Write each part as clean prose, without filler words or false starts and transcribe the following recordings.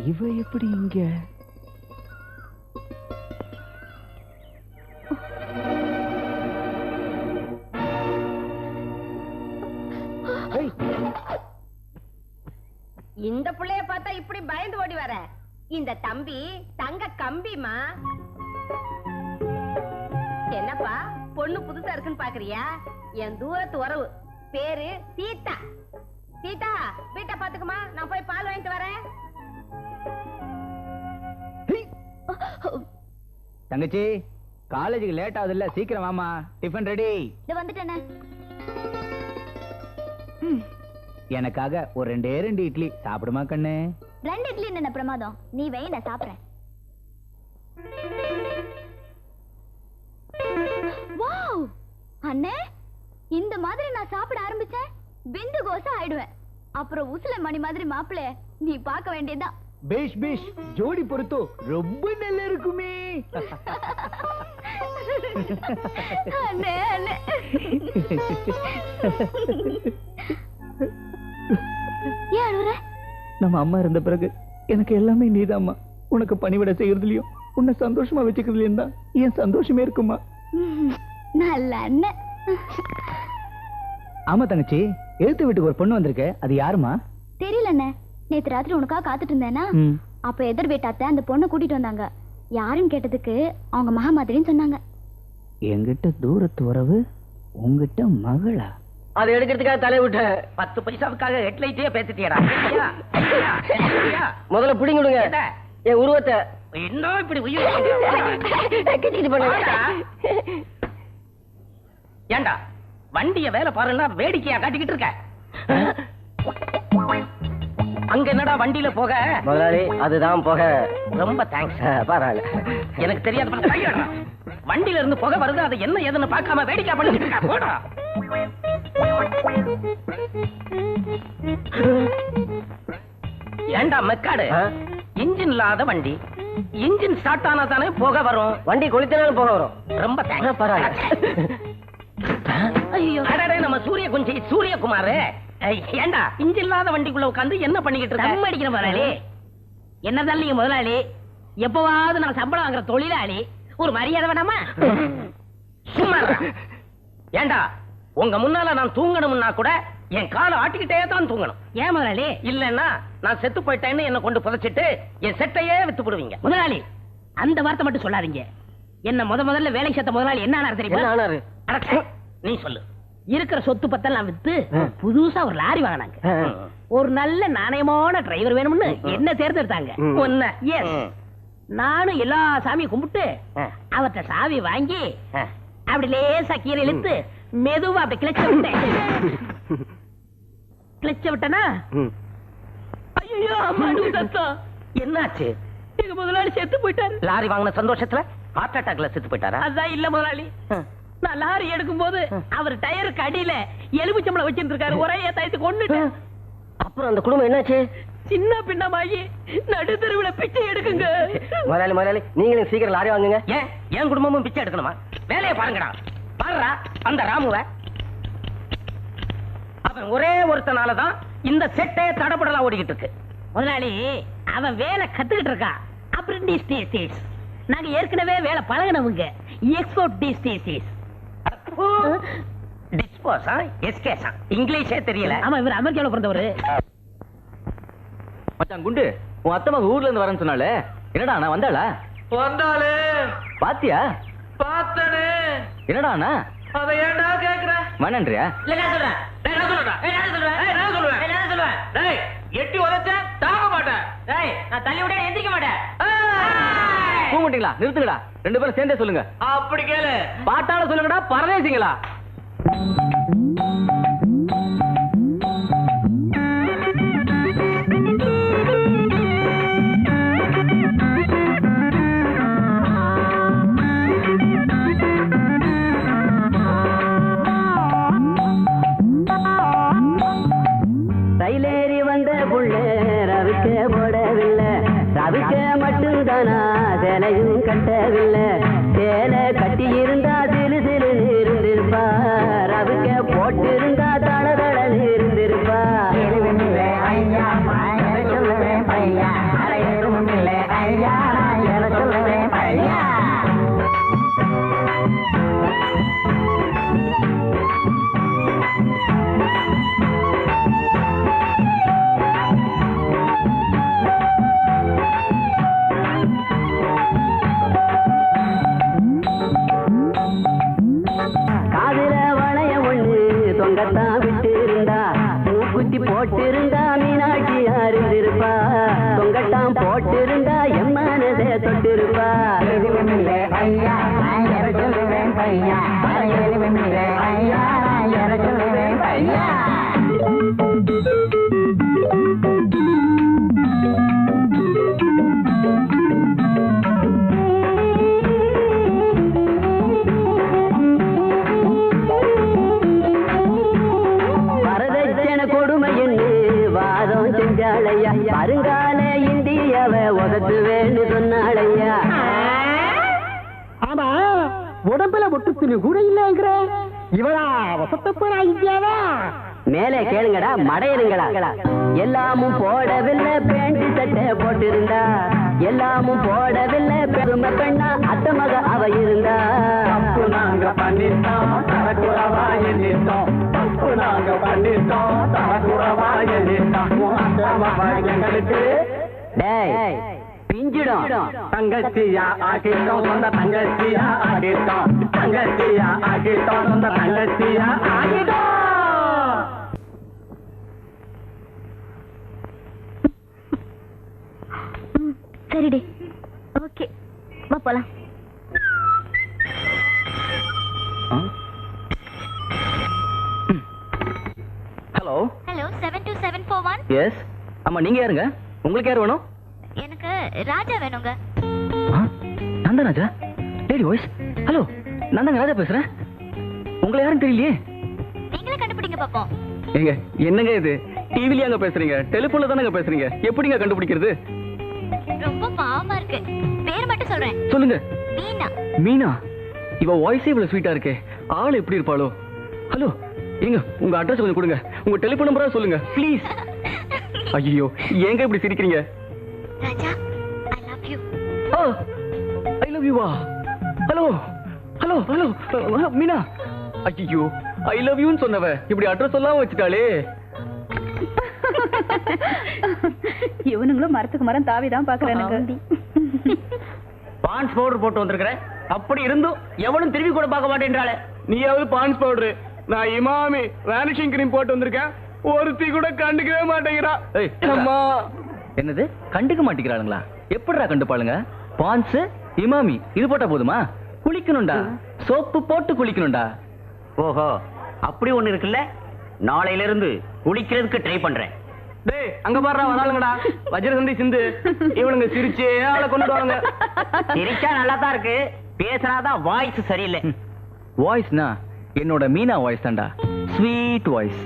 இவ எப்படி இங்க? இந்த புள்ளைய பார்த்தா இப்படி பயந்து ஓடி வர? இந்த தம்பி தங்க கம்பிமா. என்னப்பா பொண்ணு புதுசா இருக்குன்னு பாக்குறியா? என் தூரத்து உறவு, பேரு சீதா. சீதா வீட்டை பாத்துக்குமா, நான் போய் பால் வாங்கிட்டு வரேன். தங்கச்சி காலேஜுக்கு லேட் ஆகுது இல்ல, சீக்கிரம் வாமா. Tiffin ready. இது வந்துட்டேனே. எனக்காக ஒரு 2 இட்லி சாப்பிடுமா கண்ணு? 2 இட்லி என்ன பிரமாதம், நீ வை, நான் சாப்பிடுறேன். வாவ் அண்ணே, இந்த மாதிரி நான் சாப்பிட ஆரம்பிச்சேன் பிந்து கோசா ஆயிடுவேன். அப்புறம் உசுல மணி மாதிரி மாப்பிளே நீ பார்க்க வேண்டியதுதான். பேஷ் பேஷ், ஜோடி பொறுத்தோ ரொம்ப நல்லா இருக்குமே. அண்ணே அண்ணே. ஏன் அழுற? நம்ம அம்மா இருந்த பிறகு எனக்கு எல்லாமே நீதாம்மா. உனக்கு பணிவிட செய்யறதுலயும் உன்னை சந்தோஷமா வச்சுக்கிறதுலயும் தான் என் சந்தோஷமே இருக்குமா. நல்ல அண்ணன். ஆமா தங்கச்சி, எழுத்து வீட்டுக்கு ஒரு பொண்ணு வந்திருக்கு, அது யாருமா? தெரியல அண்ணே, நேத்து ராத்திரி உனக்காக காத்துட்டு இருந்தேனா, அப்ப எதிர் வீட்டாத்த அந்த பொண்ணை கூட்டிட்டு வந்தாங்க. யாருன்னு கேட்டதுக்கு அவங்க மகா மாதிரின்னு சொன்னாங்க. என்கிட்ட தூரத்து உறவு, உங்ககிட்ட மகளா? அதை எடுக்கிறதுக்காக தலை விட்ட 10 பைசாவுக்காக ஹெட்லைட்டே பேசிட்டியடா. முதல்ல பிடிங்கிடுங்க என் உருவத்தை. இன்னும் இப்படி உயிர் ஏண்டா வண்டிய வேலை பாருன்னா வேடிக்கையா காட்டிக்கிட்டு இருக்க? அங்க என்னடா வண்டியில போக? முதலாளி அதுதான் போக. ரொம்ப தேங்க்ஸ். பரவாயில்ல, எனக்கு தெரியாது. வண்டியில இருந்து புகை வருது, அது என்ன ஏதுன்னு பார்க்காம வேடிக்கை பண்ணிட்டு இருக்க. போடா. ஏண்டா மெக்காடு, இன்ஜின் இல்லாத வண்டி, இன்ஜின் ஸ்டார்ட் ஆனா தானே புகை வரும். வண்டி கொளுத்தினாலும் புகை வரும். ரொம்ப தேங்க்ஸ். பரவாயில்ல. ஐயோ அடடே, நம்ம சூரியகுமார். ஏண்டா இன்ஜின் இல்லாத வண்டிக்குள்ள உட்காந்து என்ன பண்ணிக்கிட்டு இருக்க? அடிக்கிற முதலாளி. என்னதான் நீங்க முதலாளி, எப்பவாவது நான் சம்பளம் வாங்குற தொழிலாளி, ஒரு மரியாதை வேணாமா? சும்மா ஏண்டா உங்க முன்னால நான் தூங்கணும்னா கூட என் காலை ஆட்டிக்கிட்டே தான் தூங்கணும். ஏன் முதலாளி? இல்லன்னா நான் செத்து போயிட்டேன்னு என்ன கொண்டு புதைச்சிட்டு என் செட்டையே வித்து போடுவீங்க. முதலாளி அந்த வார்த்தை மட்டும் சொல்லாதீங்க. என்ன முதல்ல வேலைக்கு சேர்த்த முதலாளி என்ன ஆனாரு தெரியுமா? நீ சொல்லு. இருக்கிற சொத்து பத்தெல்லாம் வித்து புதுசா ஒரு லாரி வாங்கினாங்க. ஒரு நல்ல நாணயமான டிரைவர் வேணும்னு என்ன தேர்ந்தெடுத்தாங்க. நானும் எல்லா சாமியும் கும்பிட்டு அவர்கிட்ட சாவி வாங்கி அப்படி லேசா கீரை இழுத்து மெதுவா அப்படி கிளச்ச விட்டனா, ஐயோ அம்மா சத்தம். என்னாச்சு? எங்க முதலாளி செத்து போயிட்டாரு. லாரி வாங்கின சந்தோஷத்துல ஹார்ட் அட்டாக்ல செத்து போயிட்டாரா? அதான் இல்ல முதலாளி, நான் லாரி எடுக்கும் போது அவர் டயருக்கு அடியில எலுமிச்சம்பளம் வச்சிட்டு இருக்காரு. ஒரே தயத்து கொண்டுட்டேன். அப்புறம் அந்த குடும்பம் என்னாச்சு? சின்ன பின்னமாயி நடு தெருவுல பிச்சை எடுக்குங்க. முதலாளி நீங்களும் சீக்கிரம் லாரி வாங்குங்க. ஏன் என் குடும்பமும் பிச்சை எடுக்கணுமா? வேலையை பாருங்கடா. பாருடா அந்த ராமுவ, அவன் ஒரே ஒருத்தனாலதான் இந்த செட்டே தடபடலா ஓடிக்கிட்டு இருக்கு. முதலாளி அவன் வேலை கத்துக்கிட்டு இருக்கா. அப்ரெண்டிஸ். நாங்க ஏற்கனவே வேலை பழகினவங்க. எக்ஸ்போர்ட் டிஸ்டேஸ். டிஸ்போஸா எஸ்கேஸா இங்கிலீஷே தெரியல. ஆமா இவர் அமெரிக்கால பிறந்தவரு. மச்சான் குண்டு, உன் அத்தை மக ஊர்ல இருந்து வரேன்னு சொன்னாலே, என்னடா நான் வந்தாளா? வந்தாளே. பாத்தியா? பார்த்தனே. என்னடா அண்ணா அத ஏன்டா கேக்குற? வேணான்றியா? இல்ல நான் சொல்றேன். டேய் எட்டி உதைச்ச தாங்க மாட்டேன். டேய் நான் தள்ளி விட எந்திரிக்க மாட்டேன். போக மாட்டீங்களா? நிறுத்துங்கடா, 2 பேரும் சேர்ந்தே சொல்லுங்க. அப்படி கேளு. பாட்டால சொல்லுங்கடா, பரதேசிங்களா? ரயிலேறி வந்த புள்ள ரவிக்க போடவில்லை, ரவிக்க மட்டும்தானா சேலையும் கட்டவில்லை. சேலை கட்டி இருந்தா திரு திரு இருந்திருப்பா, ரவிக்க போட்டு இருந்தா தள தளன்னு இருந்திருப்பா. தொங்கத்தான் விட்டு இருந்தா மூக்குத்தி போட்டு இருந்தா மீனாட்சி அறிந்திருப்பா தொங்கத்தான் போட்டு இருந்தா என் மனதே தொட்டிருப்பா ஐயா சொல்லுவேன் பையா ஐயா சொல்லுவேன் பையா கொடுமை என்று வாதம் செஞ்சாளையா வருங்கால இந்தியாவ உதத்துவேன்னு சொன்னாளையா ஆமா உடம்புல ஒட்டு துணி கூட இல்லைங்கிற இவரா வசத்த போறா இந்தியாவா மேலே கேளுங்கடா மடையனுங்களா எல்லாமும் போடவில்லை பேண்ட் சட்டை போட்டிருந்தா எல்லாமும் போடவில்லை பெருமை பெண்ணா அத்த மக அவ இருந்தா நாங்க பண்ணிட்டோம் தரக்குறவா எண்ணிட்டோம் நாங்க பண்ணிட்டோம் தரக்குறவா எண்ணிட்டோம் எங்களுக்கு டேய் பிஞ்சிடும் தங்கச்சியா ஆகிட்டோம் சொந்த தங்கச்சியா ஆகிட்டோம் தங்கச்சியா ஆகிட்டோம் சொந்த தங்கச்சியா ஆகிட்டோம் சரிடி ஓகே வா போலாம் ஹலோ ஹலோ 72741 எஸ் ஆமா நீங்க யாருங்க உங்களுக்கு யார் வேணும் எனக்கு ராஜா வேணுங்க நான் தான் ராஜா லேடி வாய்ஸ் ஹலோ நான் தாங்க ராஜா பேசுறேன் உங்களை யாரும் தெரியலையே நீங்களே கண்டுபிடிங்க பாப்போம் ஏங்க என்னங்க இது டிவிலயாங்க பேசுறீங்க டெலிபோன்ல தானங்க பேசுறீங்க எப்படிங்க கண்டுபிடிக்கிறது ரொம்ப பாவமா இருக்கு பேர் மட்டும் சொல்றேன் சொல்லுங்க மீனா மீனா இவ வாய்ஸே இவ்வளவு ஸ்வீட்டா இருக்கே ஆள் எப்படி இருப்பாளோ ஹலோ ஏங்க உங்க அட்ரஸ் கொஞ்சம் கொடுங்க உங்க டெலிபோன் நம்பரா சொல்லுங்க ப்ளீஸ் ஐயோ ஏங்க இப்படி சிரிக்கிறீங்க Raja I love you I love you வா ஹலோ ஹலோ ஹலோ மீனா ஐயோ ஐ லவ் யூன்னு சொன்னவ இப்படி அட்ரஸ் எல்லாம் வச்சுட்டாளே இவனுங்களும் மரத்துக்கு மரம் தாவிதான் பாக்குறானுங்க பான்ஸ் பவுடர் போட்டு வந்திருக்கிற அப்படி இருந்தும் எவனும் திரும்பி கூட பார்க்க மாட்டேன்றாளே நீயாவது பான்ஸ் பவுடர் நான் இமாமி வேனிஷிங் கிரீம் போட்டு வந்திருக்கேன் ஒருத்தி கூட கண்டுக்கவே மாட்டேங்கிறா ஏய், அம்மா என்னது கண்டுக்க மாட்டேங்கிறாளுங்களா எப்படிடா கண்டுப்பாளுங்க பான்ஸ் இமாமி இது போட்டா போதுமா குளிக்கணும்டா சோப்பு போட்டு குளிக்கணும்டா ஓஹோ அப்படி ஒண்ணு இருக்குல்ல நாளையில இருந்து குளிக்கிறதுக்கு ட்ரை பண்றேன் டேய் அங்க பாடுறா வராளுங்கடா வஜ்ரசந்தி சிந்து இவனுங்க சிரிச்சே ஆளை கொண்டுடுவாங்க சிரிச்சா நல்லா தான் இருக்கு பேசுறாதான் வாய்ஸ் சரியில்லை வாய்ஸ்னா என்னோட மீனா வாய்ஸ் தான்டா ஸ்வீட் வாய்ஸ்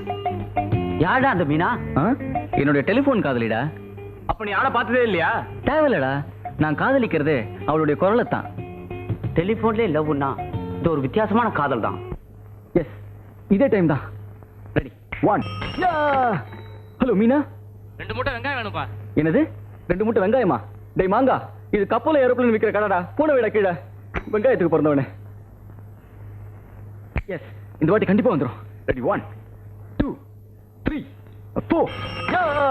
யாரா அந்த மீனா என்னோட டெலிபோன் காதலிடா அப்ப நீ ஆளை பார்த்ததே இல்லையா தேவையில்லடா நான் காதலிக்கிறது அவளுடைய குரலை தான் டெலிபோன்லயே லவ்னா இது ஒரு வித்தியாசமான காதல் தான் எஸ் இதே டைம் தான் ரெடி 1 ஹலோ மீனா 2 மூட்டை வெங்காயம் வேணும்பா என்னது 2 மூட்டை வெங்காயமா டேய் மாங்கா இது கப்பல ஏரோப்ளேன் விக்கிற கடைடா போன விட கீழே வெங்காயத்துக்கு பிறந்தவனே எஸ் இந்த வாட்டி கண்டிப்பா வந்துரும் ready 1 2 3 4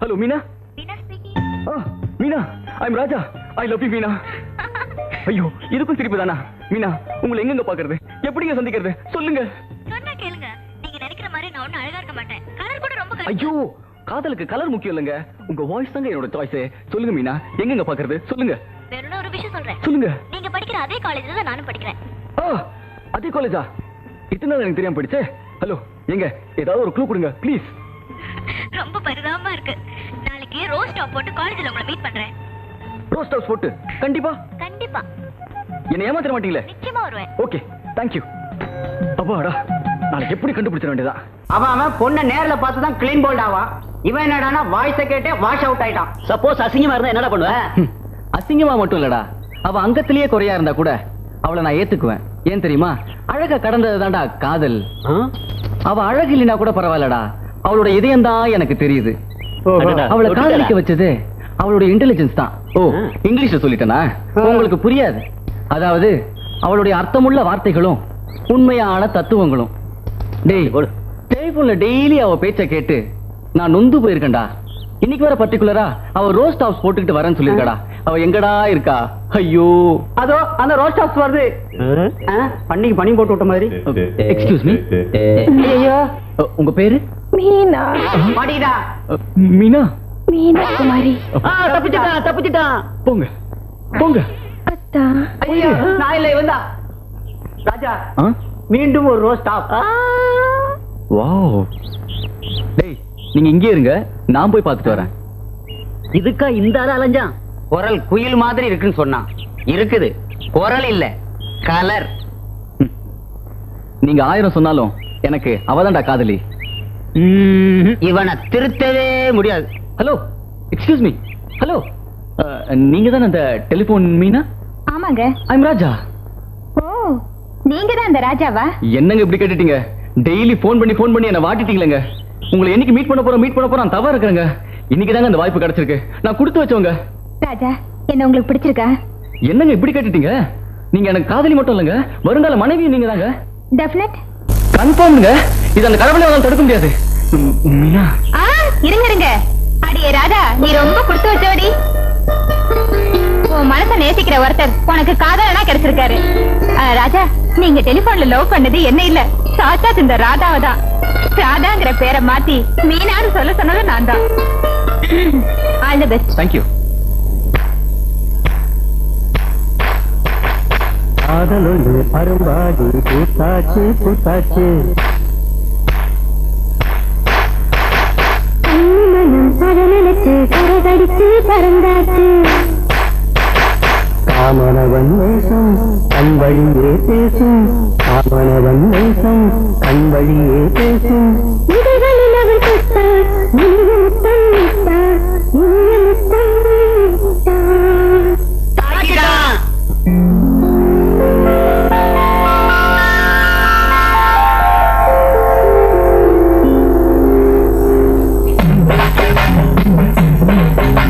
hello Meena Meena speaking Meena I am Raja I love you Meena ஐயோ இதுக்கும் சிரிப்பு தானா மீனா உங்களை எங்கெங்க பாக்குறது எப்படிங்க சந்திக்கிறது சொல்லுங்க சொன்னா கேளுங்க நீங்க நினைக்கிற மாதிரி நான் ஒன்னும் அழகா இருக்க மாட்டேன் கலர் கூட ரொம்ப ஐயோ காதலுக்கு கலர் முக்கியம் இல்லைங்க உங்க வாய்ஸ் தாங்க என்னோட சாய்ஸ் சொல்லுங்க மீனா எங்கெங்க பாக்குறது சொல்லுங்க வேற ஒரு விஷயம் சொல்றேன் சொல்லுங்க நீங்க படிக்கிற அதே காலேஜ்ல தான் நானும் படிக்கிறேன் அதே காலேஜா இத்தனை நாள் எனக்கு தெரியாம போயிடுச்சே ஹலோ எங்க ஏதாவது ஒரு க்ளூ கொடுங்க ப்ளீஸ் ரொம்ப பரிதாபமா இருக்கு நாளைக்கு ரோஸ் டாப் போட்டு காலேஜ்ல உங்களை மீட் பண்றேன் ரோஸ்ட் ஹவுஸ் போட்டு கண்டிப்பா கண்டிப்பா என்ன ஏமாத்திர மாட்டீங்களே நிச்சயமா வருவேன் ஓகே தேங்க்யூ அப்பாடா நாளைக்கு எப்படி கண்டுபிடிச்சிட வேண்டியதா அவன் பொண்ணை நேர்ல பார்த்து தான் கிளீன் போல்ட் ஆவா இவன் என்னடானா வாய்ஸ கேட்டே வாஷ் அவுட் ஆயிட்டான் சப்போஸ் அசிங்கமா இருந்தா என்னடா பண்ணுவ அசிங்கமா மட்டும் இல்லடா அவ அங்கத்திலேயே குறையா இருந்தா கூட அவளை நான் ஏத்துக்குவேன் ஏன் தெரியுமா அழக கடந்தது தான்டா காதல் அவ அழகு இல்லைனா கூட பரவாயில்லடா அவளோட இதயம் தான் எனக்கு தெரியுது அவளை காதலிக்க வச்சது அவளுடைய இன்டெலிஜென்ஸ் தான் ஓ இங்கிலீஷ்ல சொல்லிட்டேனா உங்களுக்கு புரியாது அதாவது அவளுடைய அர்த்தமுள்ள வார்த்தைகளும் உண்மையான தத்துவங்களும் டேய் டெலிபோன்ல டெய்லி அவ பேச்ச கேட்டு நான் நொந்து போயிருக்கேன்டா இன்னைக்கு வர பர்டிகுலரா அவ ரோஸ்ட் ஹவுஸ் போட்டுக்கிட்டு வரேன்னு சொல்லிருக்கடா அவ எங்கடா இருக்கா? ஐயோ, அதோ அந்த ரோஸ்ட் ஹவுஸ் வருது. பண்ணிக்கு பனி போட்டு விட்ட மாதிரி. Excuse me. ஐயோ, உங்க பேரு? மீனா. மாடிடா. மீனா. மீனா குமாரி. தப்பிச்சிட்டான். போங்க போங்க. அத்தா. ஐயோ, நான் இல்ல இவன் தான். ராஜா, மீண்டும் ஒரு ரோஸ் டாப். வாவ். டேய், நீங்க இங்கே இருங்க, நான் போய் பார்த்துட்டு வரேன். இதுக்கா இந்த ஆள் அலைஞ்சான்? குரல் குயில் மாதிரி இருக்குன்னு சொன்னான். இருக்குது, குரல் இல்ல, கலர். நீங்க 1000 சொன்னாலும் எனக்கு அவதான்டா காதலி. இவனை திருத்தவே முடியாது. Hello, excuse me. ஹலோ, நீங்க தானே அந்த டெலிபோன் மீனா? ஆமாங்க. ஐம் ராஜா. ஓ, நீங்க தான் அந்த ராஜாவா? என்னங்க இப்படி கேட்டுட்டீங்க? டெய்லி போன் பண்ணி என்ன வாட்டிட்டீங்களேங்க. உங்களை என்னைக்கு மீட் பண்ண போறோம் தவறு இருக்கிறேங்க. இன்னைக்கு தாங்க அந்த வாய்ப்பு கிடைச்சிருக்கு. நான் கொடுத்து வச்சவங்க. ராஜா, என்ன உங்களுக்கு பிடிச்சிருக்கா? என்னங்க இப்படி கேட்டுட்டீங்க? நீங்க எனக்கு காதலி மட்டும் இல்லங்க, வருங்கால மனைவி நீங்க தாங்க. டெஃபினட். கன்ஃபார்ம்ங்க. இது அந்த கடவுளை தடுக்க முடியாது. மீனா, இருங்க. அடியே ராஜா, நீ ரொம்ப கொடுத்து வச்சவடி. உன் மனச நேசிக்கிற ஒருத்தர் உனக்கு காதலனா கிடைச்சிருக்காரு. ராஜா, நீங்க டெலிபோன்ல லவ் பண்ணது என்ன இல்ல, சாட்சாத் இந்த ராதாவை தான். ராதாங்கிற பேரை மாத்தி மீனான்னு சொல்ல சொன்னது நான் தான். All the best. Thank you. காதலொன்று அரும்பாடி பூத்தாச்சு. காமனவன் நேசம் கண் வழியே பேசும். காமனவன் நேசம் கண் வழியே பேசும்.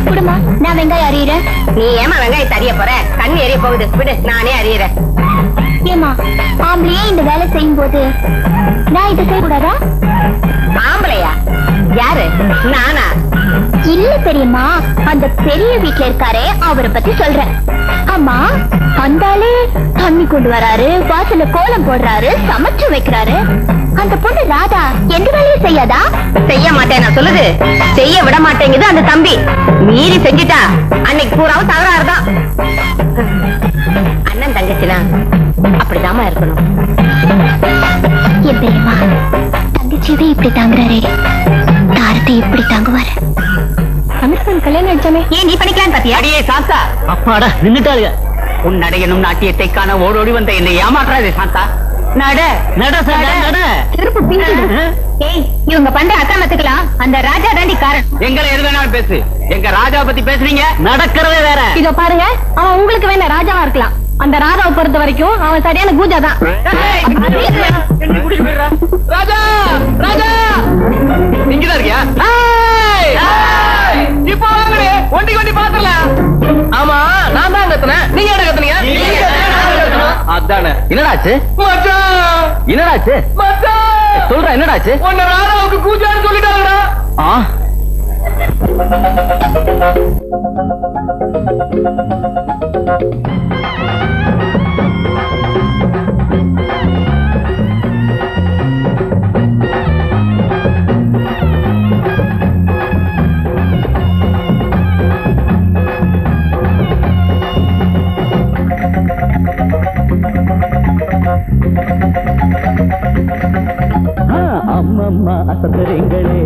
குடுமா, நான் வெங்காயம் அறியறேன். நீ ஏமா வெங்காயத்தை அறிய போற? கண் எரிய போகுது, விடு, நானே அறியறேன். ஏமா, ஆம்பளையே இந்த வேலை செய்யும் போது நான் இதை செய்யக்கூடாதா? ஆம்பளையா? யாரு? நானா? இல்ல பெரியம்மா, அந்த பெரிய வீட்டுல இருக்காரே அவரை பத்தி சொல்றேன். ஆமா, அந்தாலே தண்ணி கொண்டு வராரு, வாசல்ல கோலம் போடுறாரு, சமைச்சு வைக்கிறாரு. அந்த பொண்ணு ராதா எந்த வேலையும் செய்யாதா? செய்ய மாட்டேன் நான் சொல்லுது. செய்ய விட மாட்டேங்குது அந்த தம்பி. மீறி செஞ்சுட்டா அன்னைக்கு பூராவும் தகராறு தான். அண்ணன் தங்கச்சினா அப்படிதாமா இருக்கணும். என் பெரியம்மா, தங்கச்சியவே இப்படி தாங்குறாரே, தாரத்தை இப்படி தாங்குவாரு. அமிர்தன் கல்யாணம் அடிச்சாமே, ஏன் நீ பண்ணிக்கலான்னு பாத்தியா? அடியே சாந்தா, அப்பாடா நின்னுட்டாளுங்க. உன் நடையனும் நாட்டியத்தை காண ஓடோடி வந்த என்னை ஏமாற்றாதே சாந்தா. நட செருப்பு பிஞ்சிடும். ஏய், இவங்க பண்ற அக்கிரமத்துக்கலாம் அந்த ராஜா தாண்டி காரணம். எங்களை எது வேணாலும் பேசு. எங்க ராஜாவை பத்தி பேசுறீங்க, நடக்கிறதே வேற. இதோ பாருங்க, அவன் உங்களுக்கு வேணா ராஜாவா இருக்கலாம். அந்த ராஜாவை பொறுத்த வரைக்கும் அவன் சரியான பூஜா தான். ராஜா, ராஜா, நீங்கதான் இருக்கியா? இப்போ வாங்கடி, ஒண்டி பாத்துறலாம். ஆமா, நான் தான் கத்துனேன், நீங்க என்ன கத்துனீங்க? அதானே. என்னடாச்சு மச்சான்? என்னடாச்சு மச்சான்? சொல்ற, என்னடாச்சு? உன்ன ராதாவுக்கு பூஜைன்னு சொல்லிட்டாங்கடா. அம்மம்மா அசத்துறீங்களே,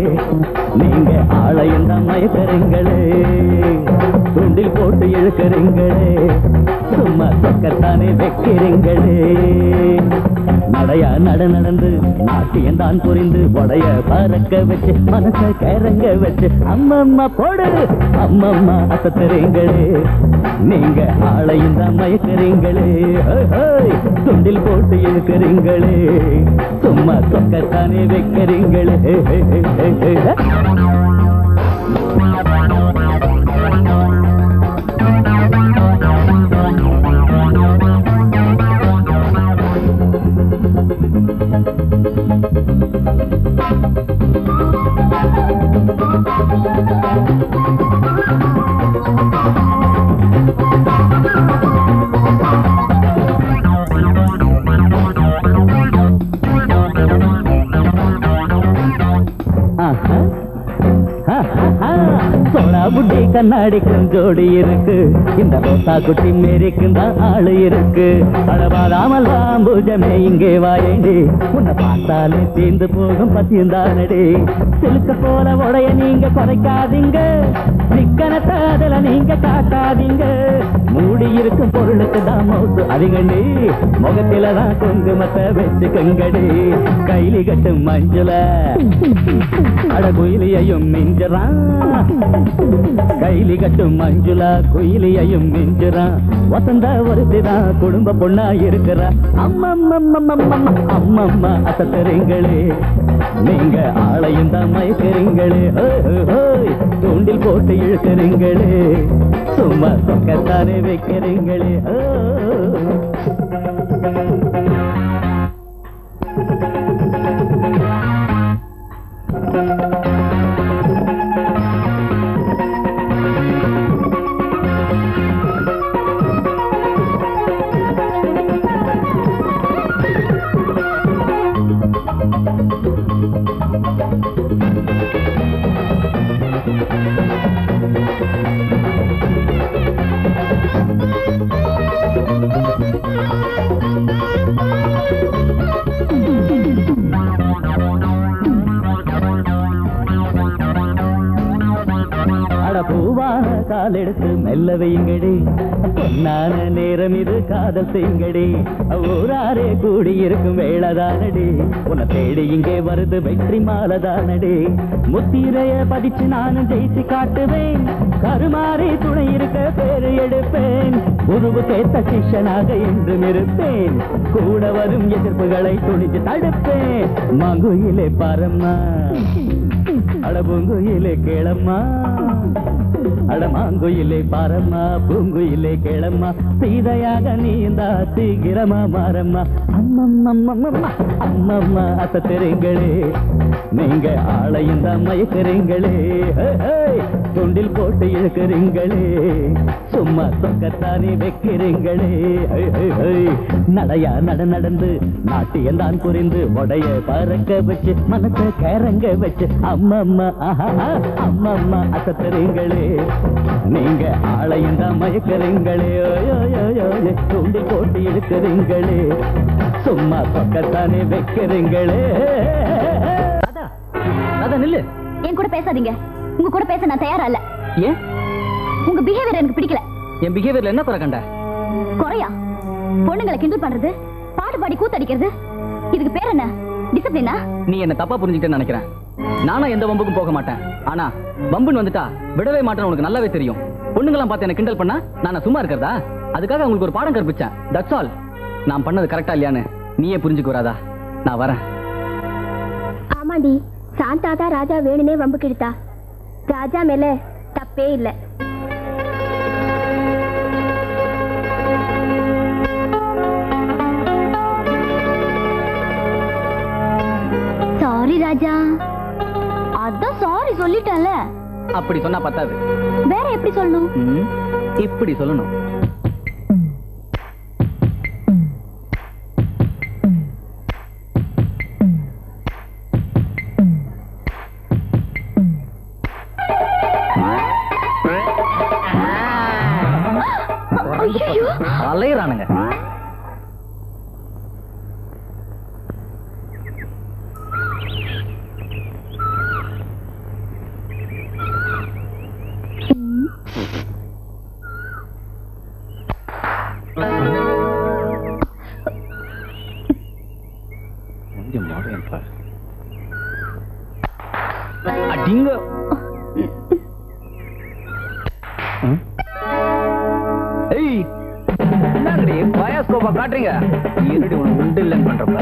நீங்க ஆலயம் தான் மயக்கறீங்களே, துண்டில் போட்டு இழுக்கிறீங்களே, சும்மா சொக்கத்தானே வைக்கிறீங்களே. நடையா நடந்து நாட்டியம் தான் புரிந்து உடைய பறக்க வச்சு மனச கிறங்க வச்சு அம்மம்மா போடு, அம்மம்மா அசத்துறீங்களே, நீங்க ஆலயம் தான் மயக்கிறீங்களே, துண்டில் போட்டு இழுக்கிறீங்களே, சும்மா சொக்கத்தானே வைக்கிறீங்களே. புட்டி கண்ணாடி கொஞ்சோடி இருக்கு இந்த ரோசா குட்டி மேரிக்கும் தான் ஆளு இருக்கு அழவாதாமல்லாம் பூஜமே இங்கே வாயேண்டி உன்னை பார்த்தாலே தீர்ந்து போகும் பத்தியந்தானடி சிலுக்க போல உடைய நீங்க குறைக்காதீங்க சிக்கனத்தை அதுல நீங்க காட்டாதீங்க மூடி இருக்கும் பொருளுக்கு தான் மௌத்து அதிகண்டி முகத்தில தான் குங்குமத்தை வச்சுக்கங்கடி கைலி கட்டும் மஞ்சுல அட குயிலியையும் மிஞ்சுறான் கைலி கட்டும் மஞ்சுளா குயிலியையும் மிஞ்சுறான் வசந்த வருத்திதான் குடும்ப பொண்ணா இருக்கிறா அம்மம்மா அசத்தறீங்களே நீங்க ஆளையும் தான் மயக்கிறீங்களே தூண்டில் போட்டு இழுக்கிறீங்களே சும்மா சொக்கத்தானே வைக்கிறீங்களே கால் எடுத்து மெல்ல வையுங்கடி பொன்னான நேரம் இது காதல் செய்யுங்கடி ஊராரே கூடி இருக்கும் வேளதானடி உன்னை தேடி இங்கே வருது வெற்றி மாலதானடி முத்திரைய பதிச்சு நானும் ஜெயிச்சு காட்டுவேன் கருமாறி துணை இருக்க பேரு எடுப்பேன் குருவுக்கேத்த சிஷ்யனாக என்றும் இருப்பேன் கூட வரும் எதிர்ப்புகளை துணிச்சு தடுப்பேன் மாங்குயிலே பாரம்மா அடபூங்குயிலே கேளம்மா அடமாங்குயிலே பாரம்மா பூங்குயிலே கேளம்மா சீதையாக நீந்தா சீக்கிரமா மாறம்மா அம்மம்மா அசத்திரீங்களே நீங்க ஆளையும் தான் மயக்கிறீங்களே துண்டில் போட்டு இழுக்கிறீங்களே சும்மா சொக்கத்தானே வைக்கிறீங்களே நடையா நடந்து நாட்டியம் தான் புரிந்து உடைய பறக்க வச்சு மனசை கேரங்க வச்சு அம்மம்மா அம்மம்மா அசத்துறீங்களே நீங்க ஆளையும் தான் மயக்கிறீங்களே துண்டில் போட்டு இழுக்கிறீங்களே சும்மா சொக்கத்தானே வைக்கிறீங்களே அதான் நில்லு. என் கூட பேசாதீங்க. உங்க கூட பேச நான் தயாரா இல்ல. ஏன்? உங்க பிஹேவியர் எனக்கு பிடிக்கல. என் பிஹேவியர்ல என்ன குறை கண்ட? குறையா? பொண்ணுங்களை கிண்டல் பண்றது, பாட்டு பாடி கூத்தடிக்கிறது, இதுக்கு பேர் என்ன? டிசிப்ளினா? நீ என்ன தப்பா புரிஞ்சுக்கிட்டேன்னு நினைக்கிறேன். நானும் எந்த வம்புக்கும் போக மாட்டேன். ஆனா வம்புன்னு வந்துட்டா விடவே மாட்டேன்னு உனக்கு நல்லாவே தெரியும். பொண்ணுங்களாம் பார்த்து என்ன கிண்டல் பண்ணா நான் சும்மா இருக்கிறதா? அதுக்காக உங்களுக்கு ஒரு பாடம் கற்பிச்சேன். That's all. நான் பண்ணது கரெக்டா இல்லையான்னு நீயே புரிஞ்சுக்க வராதா? நான் வரேன். ஆமாண்டி, சாந்தா தான் ராஜா வேணுனே வம்பு கிழித்தா. ராஜா மேல தப்பே இல்ல. சாரி ராஜா. அதான் சாரி சொல்லிட்டல. அப்படி சொன்னா பத்தாது. வேற எப்படி சொல்லணும்? இப்படி சொல்லணும். அலையறானுங்க. அடிங்க. ஏய், என்னடி பயாஸ்கோப்பா காட்டுறீங்க? இருடி உனக்கு உண்டு இல்லைன்னு பண்றப்ப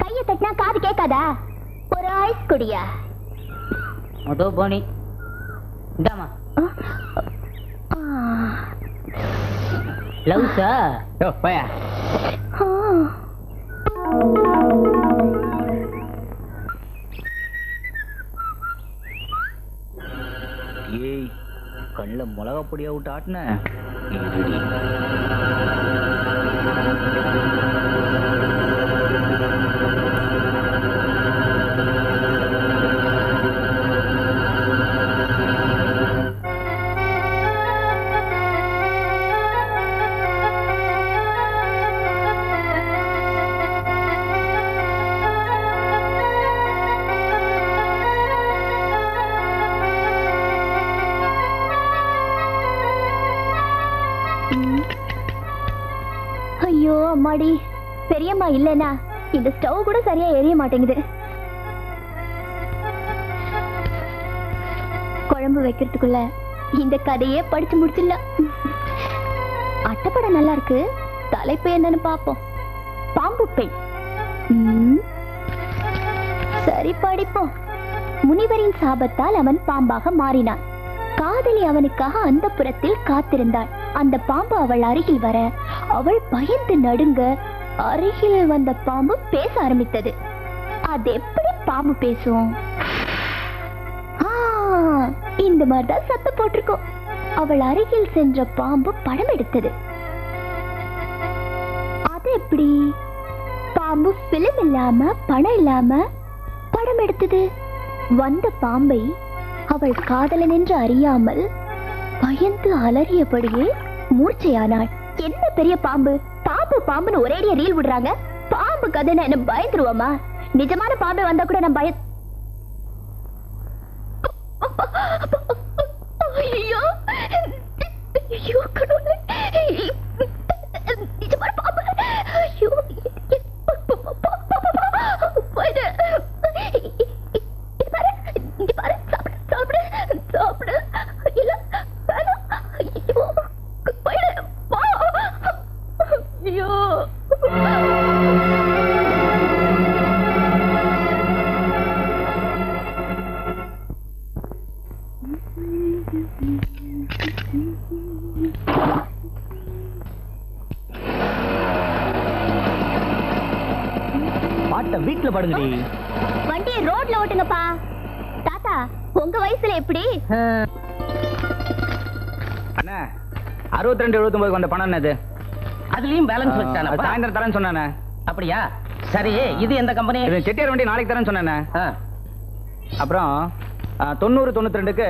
கைய தட்டினா காது கேட்காதா? ஒரு ஐஸ் குடியா? அதோ போனி இந்தாமா. லவ்ஸா? யோ பயா. ஏய், கண்ணில் மிளகா பொடியா விட்டு ஆட்டின. ஐயோ அம்மாடி, பெரியம்மா இல்லனா இந்த ஸ்டவ் கூட சரியா எரிய மாட்டேங்குது. குழம்பு வைக்கிறதுக்குள்ள இந்த கதையே படிச்சு முடிச்சிடலாம். அட்டைப்படம் நல்லா இருக்கு, தலைப்பு என்னன்னு பாப்போம். பாம்பு பெண். சரி படிப்போம். முனிவரின் சாபத்தால் அவன் பாம்பாக மாறினான். காதலி அவனுக்காக அந்த புறத்தில் காத்திருந்தாள். அந்த பாம்பு அவள் அருகில் வர அவள் பயந்து நடுங்க. அருகில் வந்த பாம்பு பேச ஆரம்பித்தது. அது எப்படி பாம்பு பேசும்? இந்த மாதிரிதான் சத்தம் போட்டிருக்கோம். அவள் அருகில் சென்ற பாம்பு படம் எடுத்தது. அது எப்படி? பாம்பு பிலிம் இல்லாம படம் இல்லாம படம் எடுத்தது. வந்த பாம்பை அவள் காதலன் என்று அறியாமல் பயந்து அலறியபடியே மூர்ச்சையானாள். என்ன பெரிய பாம்பு, பாம்பு பாம்புன்னு ஒரேடியா ரீல் விடுறாங்க. பாம்பு கதைன்னு என்ன பயந்துருவோமா? நிஜமான பாம்பு வந்தா கூட நான் ஐயோ ஐயோ கடவுளே, நிஜமான பாம்பு. ஐயோ வீட்டுல படுங்கடி. வண்டியை ரோட்ல ஓட்டுங்கப்பா. தாத்தா, உங்க வயசுல எப்படி? அண்ணா 62-79 வந்த பணம் என்னது? அதுலயும் பேலன்ஸ் வச்சானே. சாயந்தரம் தரேன்னு சொன்னானே. அப்படியா? சரி, இது எந்த கம்பெனி? இது செட்டியார் வண்டி நாளைக்கு தரேன்னு சொன்னானே. அப்புறம் 90-92க்கு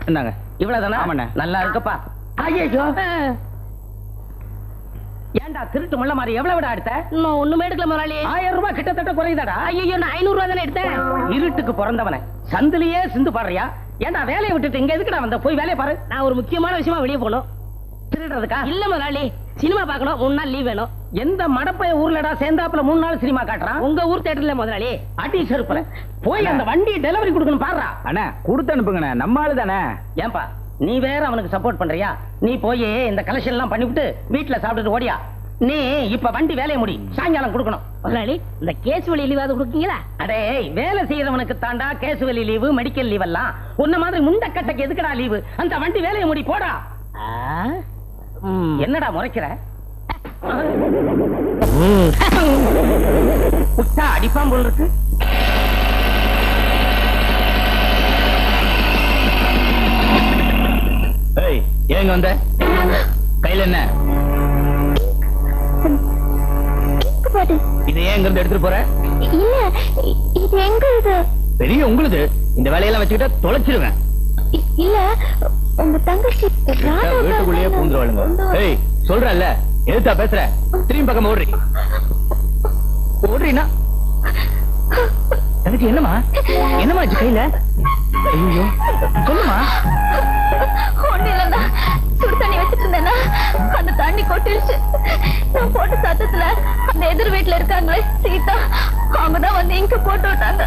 என்னங்க இவ்வளவுதானா? ஆமாண்ணே. நல்லா இருக்கப்பா. ஐயோ, ஏண்டா திருட்டு முள்ள மாதிரி எவ்வளவு விட எடுத்த? இன்னும் ஒண்ணுமே எடுக்கல முதலாளி. 1000 ரூபாய் கிட்டத்தட்ட குறையுதாடா. ஐயோ, நான் 500 ரூபாய் தானே எடுத்தேன். இருட்டுக்கு பிறந்தவன சந்திலேயே சிந்து பாடுறியா? ஏண்டா வேலையை விட்டுட்டு இங்க எதுக்குடா வந்த? போய் வேலையை பாரு. நான் ஒரு முக்கியமான விஷயமா வெளியே போகணும். திருடுறதுக்கா? இல்ல முதலாளி, சினிமா பார்க்கணும். 3 நாள் லீவ் வேணும். எந்த மடப்பைய ஊர்லடா சேர்ந்தாப்புல 3 நாள் சினிமா காட்டுறான்? உங்க ஊர் தியேட்டர்ல முதலாளி. அடி செருப்புல போய் அந்த வண்டி டெலிவரி கொடுக்கணும் பாடுறா. அண்ணா கொடுத்து அனுப்புங்கண்ணே, நம்ம ஆளு தானே. ஏன்பா நீ வேற அவனுக்கு சப்போர்ட் பண்றியா? நீ போய் இந்த கலெக்ஷன் எல்லாம் பண்ணிவிட்டு வீட்டுல சாப்பிட்டுட்டு ஓடியா. நீ இப்ப வண்டி வேலையை முடி, சாயங்காலம் கொடுக்கணும். முதலாளி, இந்த கேஸ் வழி லீவாவது கொடுக்கீங்களா? அடே, வேலை செய்யறவனுக்கு தாண்டா கேசுவலி லீவு, மெடிக்கல் லீவ் எல்லாம். உன்ன மாதிரி முண்டக்கட்டைக்கு எதுக்குடா லீவு? அந்த வண்டி வேலையை முடி போடா. என்னடா முறைக்கிற? புட்டா அடிப்பான் போல் இருக்கு. ஏங்க வந்த கையில என்ன? இது ஏன் இருந்து எடுத்துட்டு போற? இல்ல, இது எங்க? இது பெரிய உங்களுக்கு. இந்த வேலையெல்லாம் வச்சுக்கிட்டா தொலைச்சிருவேன். இல்ல, உங்க தங்கச்சி வீட்டுக்குள்ளேயே பூந்துருவாளுங்க. ஏய், சொல்றல்ல, எதுத்தா பேசுற? திரும்பி பக்கம் ஓடுறீ. ஓடுறீனா? தங்கச்சி என்னமா? என்னமா ஆச்சு கையில? ஐயோ, சொல்லுமா. ஒண்ணு இல்லைன்னா சுடு தண்ணி வச்சுட்டு இருந்தேன்னா அந்த தண்ணி கொட்டிருச்சு. நான் போட்ட சத்தத்துல அந்த எதிர் வீட்டுல இருக்காங்களே சீதா, அவங்கதான் வந்து இங்க போட்டு விட்டாங்க.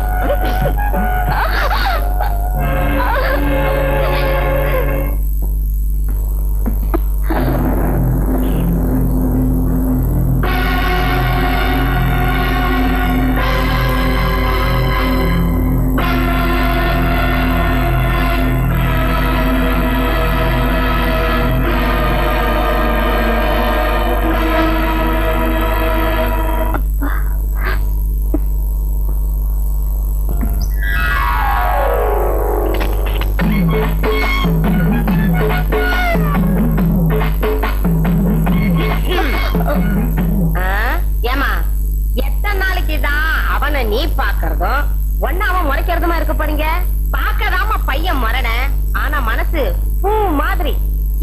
நீ பாக்குறதும் ஒன்னாம முறைக்கிறதுமா இருக்க போறீங்க. பாக்கதாம பையன் மரண, ஆனா மனசு பூ மாதிரி.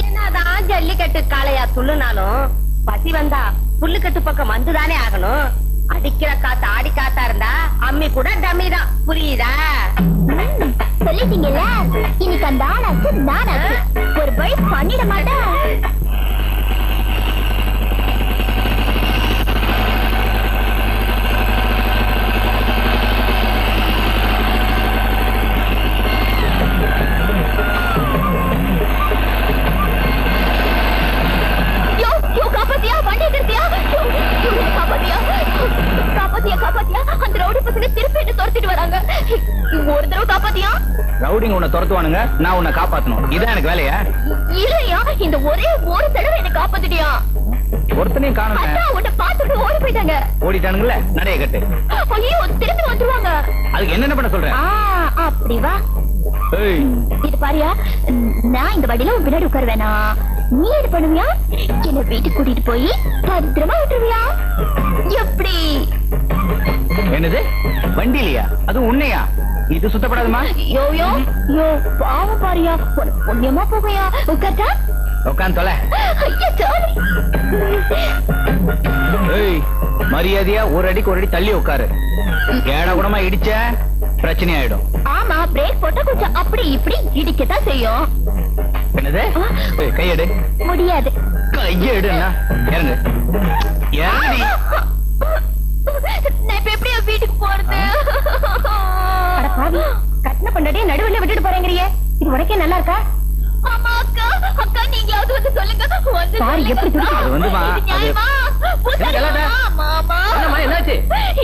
என்னதான் ஜல்லிக்கட்டு காளையா துள்ளுனாலும் பசி வந்தா புல்லுக்கட்டு பக்கம் வந்துதானே ஆகணும். அடிக்கிற காத்து ஆடி காத்தா இருந்தா அம்மி கூட டம்மி தான். புரியுதா? சொல்லிட்டீங்கல்ல, இன்னைக்கு அந்த ஆளாச்சு நானாச்சு. ஒரு வழி பண்ணிட மாட்டேன். ஒரு தடவை காப்பாத்தியா? ரவுடிங்க உன்னை துரத்துவானுங்க, நான் உன்னை காப்பாத்தணும். இதான் எனக்கு வேலையா? இல்லையா, இந்த ஒரே ஒரு தடவை என்ன காப்பாத்திட்டியா? ஒருத்தனையும் காணுங்க. அதான் உன்னை பார்த்துட்டு ஓடி போயிட்டாங்க. ஓடிட்டானுங்களே, நடைய கட்டு. ஐயோ, திரும்பி வந்துருவாங்க. அதுக்கு என்னென்ன பண்ண சொல்றேன்? அப்படி வா. இது பாரியா, நான் இந்த வண்டியில உன் பின்னாடி உட்காருவேனா? நீ என்ன பண்ணுவியா? என்ன வீட்டுக்கு கூட்டிட்டு போய் பத்திரமா விட்டுருவியா? எப்படி? என்னது வண்டியிலையா? அது உன்னையா? இது சுத்தப்படாதுமா? யோ யோ யோ, பாவம் பாரியா, உனக்கு புண்ணியமா போகையா. உட்காட்டா உட்காந்து தொலை. மரியாதையா ஒரு அடிக்கு ஒரு அடி தள்ளி உட்காரு. ஏட கூடமா இடிச்ச பிரச்சனை ஆயிடும். ஆமா, பிரேக் போட்டா கொஞ்சம் அப்படி இப்படி இடிக்கத்தான் செய்யும். என்னது? கையெடு. முடியாது. கையெடுன்னா இறங்கு. இறங்கி. நான் இப்ப எப்படியா வீட்டுக்கு போறது? கட்டின பண்ணாடியே நடுவுல விட்டுட்டு போறேங்கறியே, இது உனக்கே நல்லா இருக்கா? ஆமா அக்கா, அக்கா நீங்கயாவது வந்து சொல்லுங்க. சாரி, எப்படி துடிக்குது? அது வந்துமா? மாமா என்னாச்சு?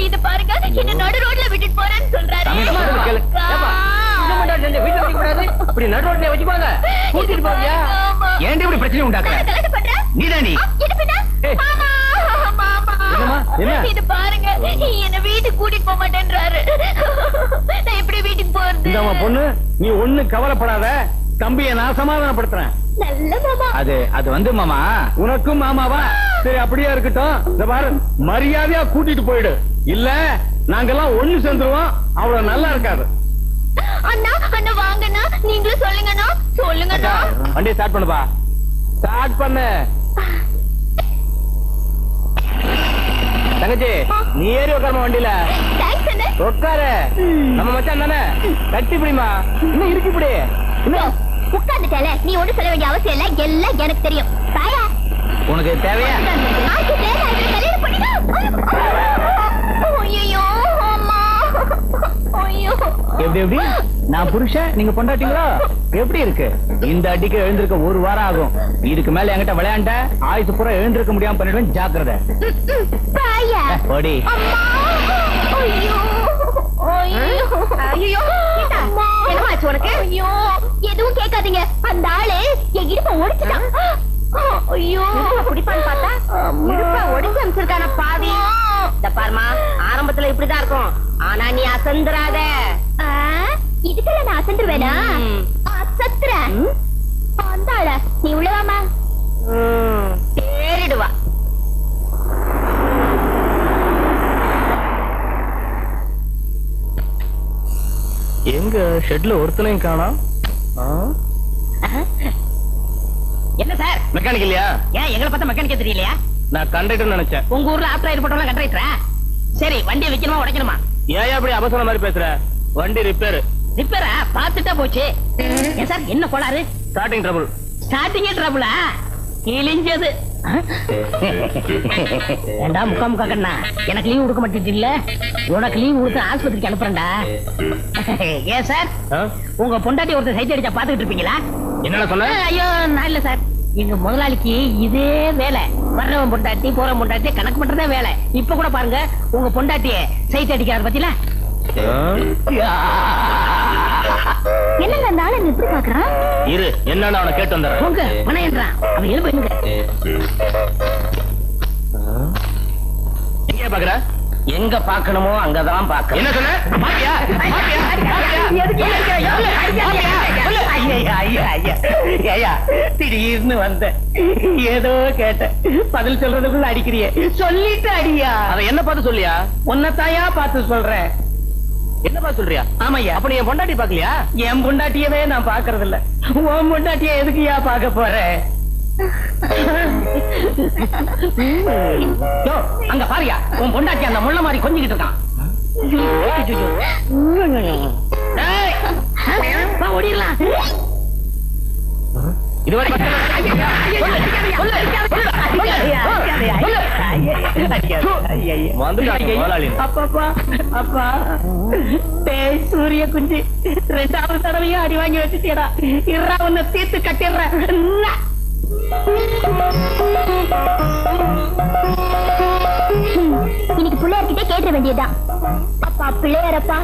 இது பாருங்க, என்ன நடு ரோட்ல விட்டுட்டு போறேன்னு சொல்றாரு. இப்படி நடு ரோட்ல வச்சுப்பாங்க, கூட்டிட்டு போங்க. ஏன்டி இப்படி பிரச்சனை உண்டாக்குற? நீதாண்டி. இது பாருங்க, என்ன வீட்டுக்கு கூட்டிட்டு போக மாட்டேன்றாரு. நான் எப்படி வீட்டுக்கு போறது? இந்த பொண்ணு, நீ ஒண்ணு கவலைப்படாத, தம்பியை நான் சமாதானப்படுத்துறேன். நல்ல மாமா. அது வந்து மாமா, உனக்கும் மாமாவா? சரி, அப்படியே இருக்கட்டும். இந்த பாரு, மரியாதையா கூட்டிட்டு போயிடு, இல்ல நாங்கெல்லாம் ஒண்ணு சேர்ந்துருவோம். அவ்வளவு நல்லா இருக்காது. அண்ணா அண்ணா வாங்கண்ணா, நீங்களும் சொல்லுங்கண்ணா. சொல்லுங்கண்ணா. வண்டியை ஸ்டார்ட் பண்ணுப்பா. ஸ்டார்ட் பண்ணு தங்கச்சி. நீ ஏறி உட்காருமா வண்டியில. தேங்க்ஸ் அண்ணா. உட்காரு. நம்ம மச்சான் தானே, கட்டி பிடிமா. இன்னும் இருக்கு இப்படி. உட்கார்ந்துட்டல, நீ ஒண்ணு சொல்ல வேண்டிய அவசியம் இல்ல, எல்லாம் எனக்கு தெரியும். தாயா உனக்கு தேவையா? எப்படி எப்படி? நான் புருஷன், நீங்க பொண்டாட்டிங்களா? எப்படி இருக்கு? இந்த அடிக்கு எழுந்திருக்க ஒரு வாரம் ஆகும். இதுக்கு மேல என்கிட்ட விளையாண்ட ஆயுசு பூரா எழுந்திருக்க முடியாம பண்ணிடுவேன், ஜாக்கிரதை. ஓடி. எதுவும் கேட்காதீங்க, அந்த ஆளு என் இடுப்ப ஒடிச்சுட்டான். ஐயோ, குடிப்பான்னு பார்த்தா இடுப்ப ஒடிச்சு அமைச்சிருக்கான பாவி. இந்த பாருமா, ஆரம்பத்துல இப்படிதான் இருக்கும், ஆனா நீ அசந்துராத. இதுக்குள்ள நான் அசந்துருவேனா? அசத்துறேன். அந்த ஆள நீ உள்ளவாமா? ஏறிடுவா. எங்க ஷெட்ல ஒருத்தனையும் காணோம். என்ன சார், மெக்கானிக் இல்லையா? ஏன் எங்களை பார்த்தா மெக்கானிக்கே தெரியலையா? நான் கண்டக்டர் நினைச்சேன். உங்க ஊர்ல ஆப்டர் ஏற்பட்டவங்க கண்டக்டரா? சரி, வண்டியை வைக்கணுமா உடைக்கணுமா? ஏன் அப்படி அவசரம் மாதிரி பேசுற? வண்டி ரிப்பேர். ரிப்பேரா? பாத்துட்டா போச்சு. ஏன் சார், என்ன கோளாறு? Starting trouble. ஸ்டார்டிங்கே ட்ரபிளா? கிழிஞ்சது. ஏண்டா முக்கா முக்கா கண்ணா, எனக்கு லீவ் கொடுக்க மாட்டேன். உனக்கு லீவ் கொடுத்து ஆஸ்பத்திரிக்கு அனுப்புறேன்டா. ஏன் சார், உங்க பொண்டாட்டி ஒருத்தர் சைட் அடிச்சா பாத்துக்கிட்டு இருப்பீங்களா? என்னடா சொன்ன? ஐயோ, நான் இல்ல சார், எங்க முதலாளிக்கு இதே வேலை. வர்றவன் பொண்டாட்டி போறவன் பொண்டாட்டி கணக்கு பண்றதே வேலை. இப்ப கூட பாருங்க, உங்க பொண்டாட்டிய சைட் அடிக்கிறார் பத்தில. என்னங்க அந்த ஆளு எப்படி பாக்குறான்? இரு, என்னன்னு அவனை கேட்டு வந்துடுறேன். உங்க பணையன்றான், அவன் எழுப்பு. எங்க பாக்குற? எங்க பாக்கணுமோ அங்கதான் பாக்க. என்ன சொன்ன? திடீர்னு வந்த ஏதோ கேட்ட பதில் சொல்றதுக்குள்ள அடிக்கிறிய சொல்லிட்டு அடியா. அதை என்ன பார்த்து சொல்லியா? உன்னத்தாயா பார்த்து சொல்றேன். என்ன பார்த்து சொல்றியா? ஆமையா. அப்ப நீ என் பொண்டாட்டி பாக்கலையா? என் பொண்டாட்டியவே நான் பாக்குறது இல்ல. உன் பொண்டாட்டிய எதுக்குயா பாக்க போறேன்? அங்க பாரியா, உன் பொண்டாட்டி அந்த முள்ள மாதிரி கொஞ்சிக்கிட்டு இருக்கான். ஓடிடலாம். சூரிய குஞ்சு 2வது தடவையும் அடி வாங்கி வச்சுட்டா. இறா உன்னை தீர்த்து கட்டிடுறேன். இன்னைக்கு பிள்ளையார்கிட்ட கேட்ட வேண்டியதுதான். அப்பா பிள்ளையாரப்பா,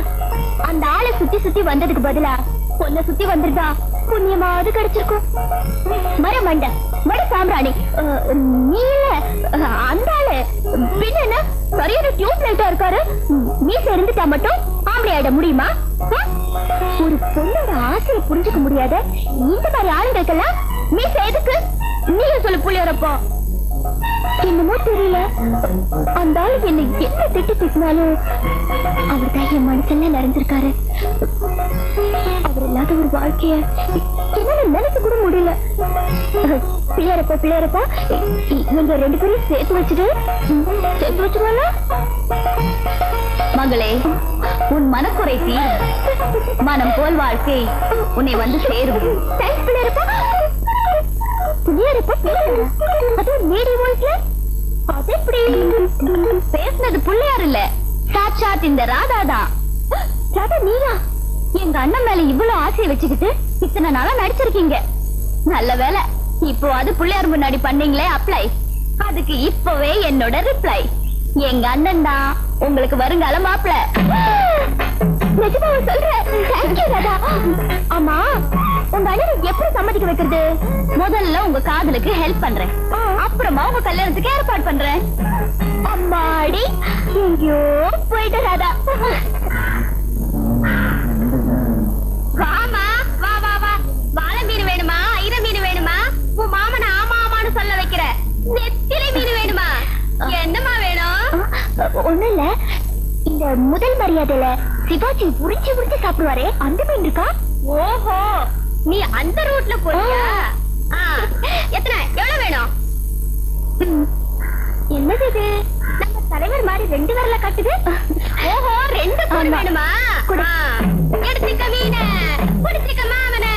அந்த ஆளை சுத்தி சுத்தி வந்ததுக்கு பதிலா பொண்ணை சுத்தி வந்திருந்தா புண்ணியமாவது கிடைச்சிருக்கும். மர மண்ட மட சாம்பிராணி நீல அந்த ஆளு பின்ன சரியான டியூப் லைட்டா இருக்காரு. மீச இருந்துட்டா மட்டும் ஆம்பளை ஆயிட முடியுமா? ஒரு பொண்ணோட ஆசையை புரிஞ்சுக்க முடியாத இந்த மாதிரி ஆளுங்களுக்கெல்லாம் மீச எதுக்கு? நீங்க சொல்லு புள்ளியாரப்பா. என்னமோ தெரியல, அந்த ஆளு என்ன என்ன திட்டு திட்டினாலும் அவர் தான் என் மனசுல நிறைஞ்சிருக்காரு. அவர் இல்லாத ஒரு வாழ்க்கைய என்னால நினைக்க கூட முடியல. பிள்ளையாரப்பா பிள்ளையாரப்பா, நீங்க 2 பேரையும் சேர்த்து வச்சுருவாங்க. மகளே, உன் மனக்குறை தீரும். மனம் போல் வாழ்க்கை உன்னை வந்து சேரும். பிள்ளையாரப்பா பேசினது பிள்ளையார் இல்ல, சாட்சாத் இந்த ராதாதான். ராதா நீயா? எங்க அண்ணன் மேல இவ்வளவு ஆசையை வச்சுக்கிட்டு இத்தனை நாளா நடிச்சிருக்கீங்க. நல்ல வேலை, இப்போ அது பிள்ளையார் முன்னாடி பண்ணீங்களே அப்ளை, அதுக்கு இப்பவே என்னோட ரிப்ளை. எங்க அண்ணன் தான் உங்களுக்கு வருங்கால மாப்பிள. நிஜமாவா சொல்றேன்? தேங்க்யூ ராதா. ஆமா, உங்க அண்ணனை எப்படி சம்மதிக்க வைக்கிறது? முதல்ல உங்க காதலுக்கு ஹெல்ப் பண்றேன், அப்புறமா உங்க கல்யாணத்துக்கு ஏற்பாடு பண்றேன். அம்மாடி, எங்கயோ போயிட்டு ராதா. வாமா, வா வா வா. வாழை மீன் வேணுமா, ஐர மீன் வேணுமா? உன் மாமனை ஆமா ஆமான்னு சொல்ல வைக்கிற. நெத்திலி மீன் வேணுமா? என்னமா வேணும்? ஒண்ணு இல்ல, இந்த முதல் மரியாதையில சிவாஜி புரிச்சு புரிச்சு சாப்பிடுவாரே அந்த மீன் இருக்கா? ஓஹோ, நீ அந்த ரூட்ல போறியா? எத்தனை, எவ்வளவு வேணும்? என்னது இது? நம்ம தலைவர் மாதிரி 2 விரல காட்டுது. ஓஹோ, 2 பொண்ணு வேணுமா? எடுத்துக்க மீன, குடிச்சுக்க மாமன,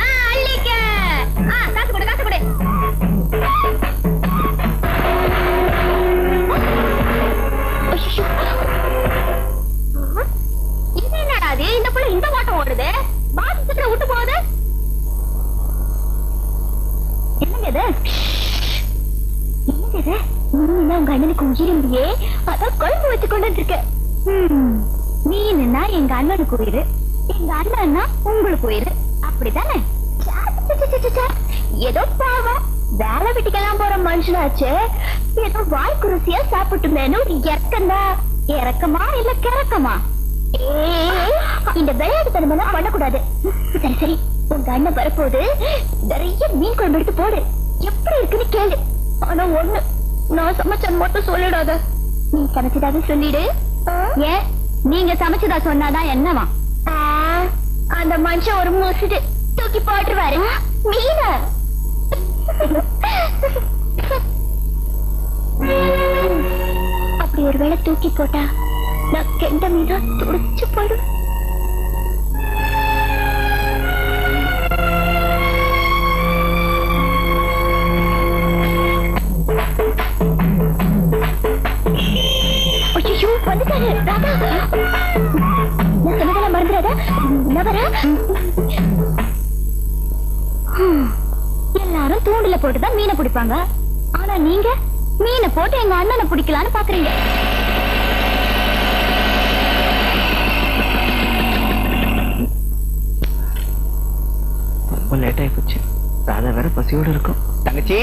அள்ளிக்க. காசு கொடு, காசு கொடு. இது என்னடா அது? இந்த புள்ள இந்த ஓட்டம் ஓடுது, பாத்ரூம்ல விட்டு போகுது. என்னங்க இது? என்னங்க இது? நீங்க உங்க அண்ணனுக்கு உயிரியே, அதான் குழம்பு வச்சு கொண்டு வந்திருக்க. மீனுன்னா எங்க அண்ணனுக்கு உயிர், எங்க அண்ணன்னா உங்களுக்கு உயிர், அப்படித்தானே? ஏதோ பாவம் வேலை வீட்டுக்கெல்லாம் போற மனுஷனாச்சு, ஏதோ வாய்க்கு ருசியா சாப்பிட்டுமேனு ஒரு இறக்கந்தா. இறக்கமா இல்ல கிறக்கமா? இந்த விளையாட்டுத்தனமெல்லாம் பண்ணக்கூடாது. சரி சரி, உங்க அண்ணன் வரப்போது நிறைய மீன் குழம்பு எடுத்து போடு. எப்படி இருக்குன்னு கேளு. ஆனா ஒண்ணு, நான் சமைச்சது மட்டும் சொல்லிடாத. நீ சமைச்சதாக சொல்லிடு. ஏன் நீங்க சமைச்சதா சொன்னாதான் என்னவா? அந்த மனுஷன் ஒரு மூசிட்டு தூக்கி போட்டுருவாரு மீன. அப்படி ஒரு வேளை தூக்கி போட்டா நான் கெண்ட மீனா துடிச்சு போயிடும். ஐயோ, வந்துட்டாரு ராதா. நான் சொன்னதெல்லாம் மறந்துடாத. நான் வரேன். எல்லாரும் தூண்டில போட்டுதான் மீனை பிடிப்பாங்க, ஆனா நீங்க மீனை போட்டு எங்க அண்ணனை பிடிக்கலான்னு பாக்குறீங்க. ரொம்ப லேட் ஆகி போச்சு. ராதா வேற பசியோட இருக்கும். தங்கச்சி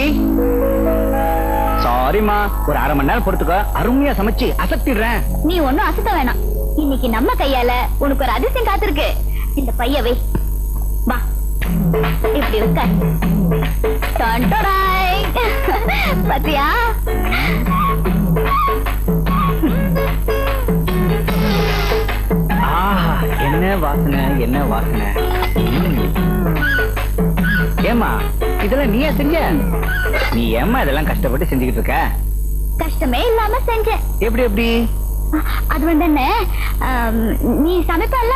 சாரிமா, ஒரு அரை மணி நேரம் பொறுத்துக்க, அருமையா சமைச்சு அசத்திடுறேன். நீ ஒண்ணும் அசத்த வேணாம். இன்னைக்கு நம்ம கையால உனக்கு ஒரு அதிசயம் காத்திருக்கு. இந்த பையவை வா, இப்படி இருக்க. பத்தியா? என்ன வாசனை, என்ன வாசனை. ஏமா, இதெல்லாம் நீயா செஞ்ச? நீ ஏமா இதெல்லாம் கஷ்டப்பட்டு செஞ்சுக்கிட்டு இருக்க? கஷ்டமே இல்லாம செஞ்சேன். எப்படி எப்படி? அது வந்து என்ன, நீ சமைப்பல்ல,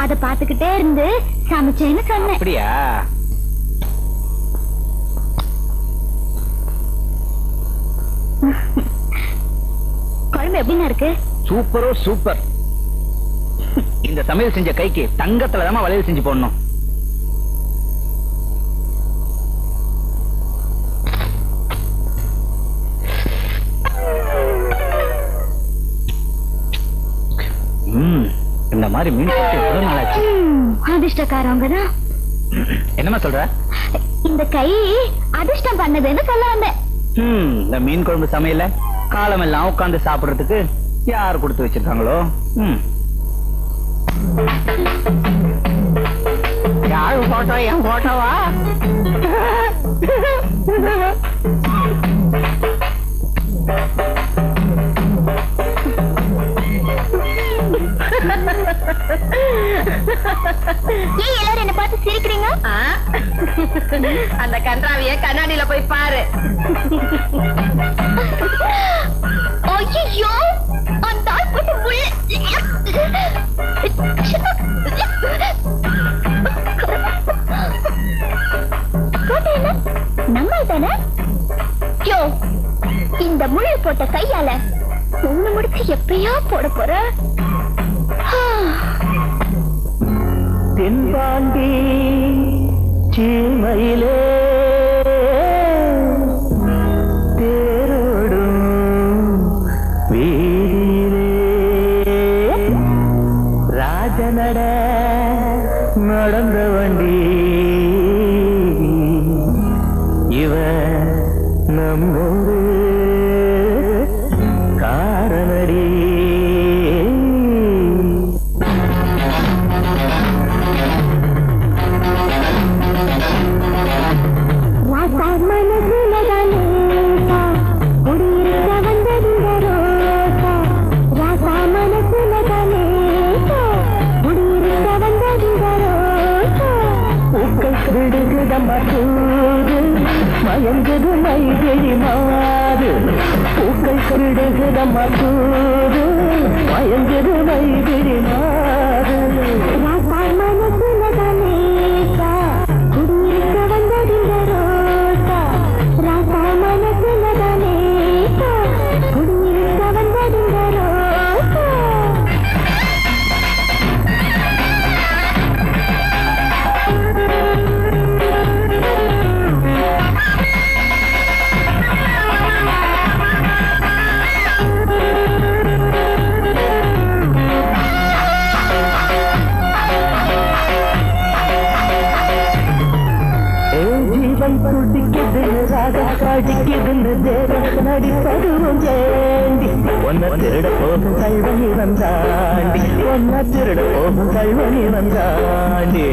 அத பாத்துக்கிட்டே இருந்து சமைச்சேன்னு சொன்னேன். அப்படியா? குழம்பு எப்படின்னா இருக்கு? சூப்பரோ சூப்பர். இந்த சமையல் செஞ்ச கைக்கு தங்கத்துல தான் வளையல் செஞ்சு போடணும். இந்த மாதிரி மீன் எவ்வளவு நாளாச்சு. அதிர்ஷ்டக்காரவங்கதான். என்னமா சொல்ற? இந்த கை அதிர்ஷ்டம் பண்ணதுன்னு சொல்ல வந்தேன். இந்த மீன் குழம்பு சமையல காலம் எல்லாம் உட்கார்ந்து சாப்பிடுறதுக்கு யார் கொடுத்து வச்சிருக்காங்களோ. யாரு போட்டோ? என் போட்டோவா? ஏன் எல்லாரும் என்ன பார்த்து சிரிக்கிறீங்க? அந்த கன்றாவிய கண்ணாடியில போய் பாரு. ஐயோ, அந்த ஆள் போட்டு நம்ம தானே? இந்த முள்ளு போட்ட கையால ஒண்ணு முடிச்சு எப்பயா போட போற? தென்பாண்டி சீமையிலே தேரோடும் வீதியிலே ராஜநட நடந்த வண்டி இவ நம்மூரு காரணடி. மயங்குது மைகிழி மாறு பூக்கள் கிடுகுத மசூது மயங்குது மைகிழி மாறு மனசுல கணேசா குடியிருக்க வந்ததிந்த ரோசா ராசா மனசுல கணேசா குடியிருக்க வந்ததிந்த ரோசா. கடிக்குதுன்னு தேவன் நடிப்பதுவும் ஏண்டி ஒன்ன திருட போகும் கல்வனி வந்தாண்டி ஒன்ன திருட போகும் கல்வனி வந்தாண்டி.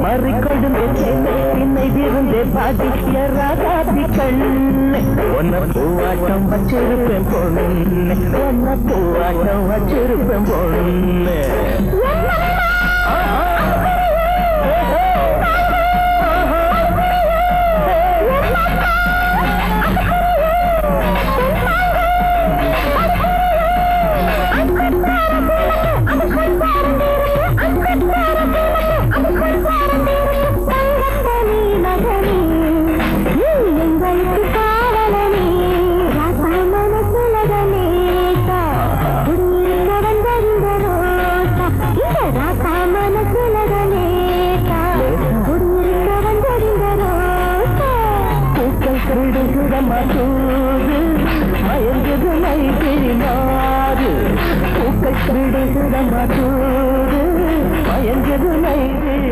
மறிக்கொடும் பின்னை விருந்தே பாதிக்க ராதா ராசி கண்ணு ஒன்ன பூவாட்டம் வச்சிருப்பேன் பொண்ணு ஒன்ன பூவாட்டம் வச்சிருப்பேன் பொண்ணு மயங்குது மைதி மாறு பூக்கள் மயங்குது மைதி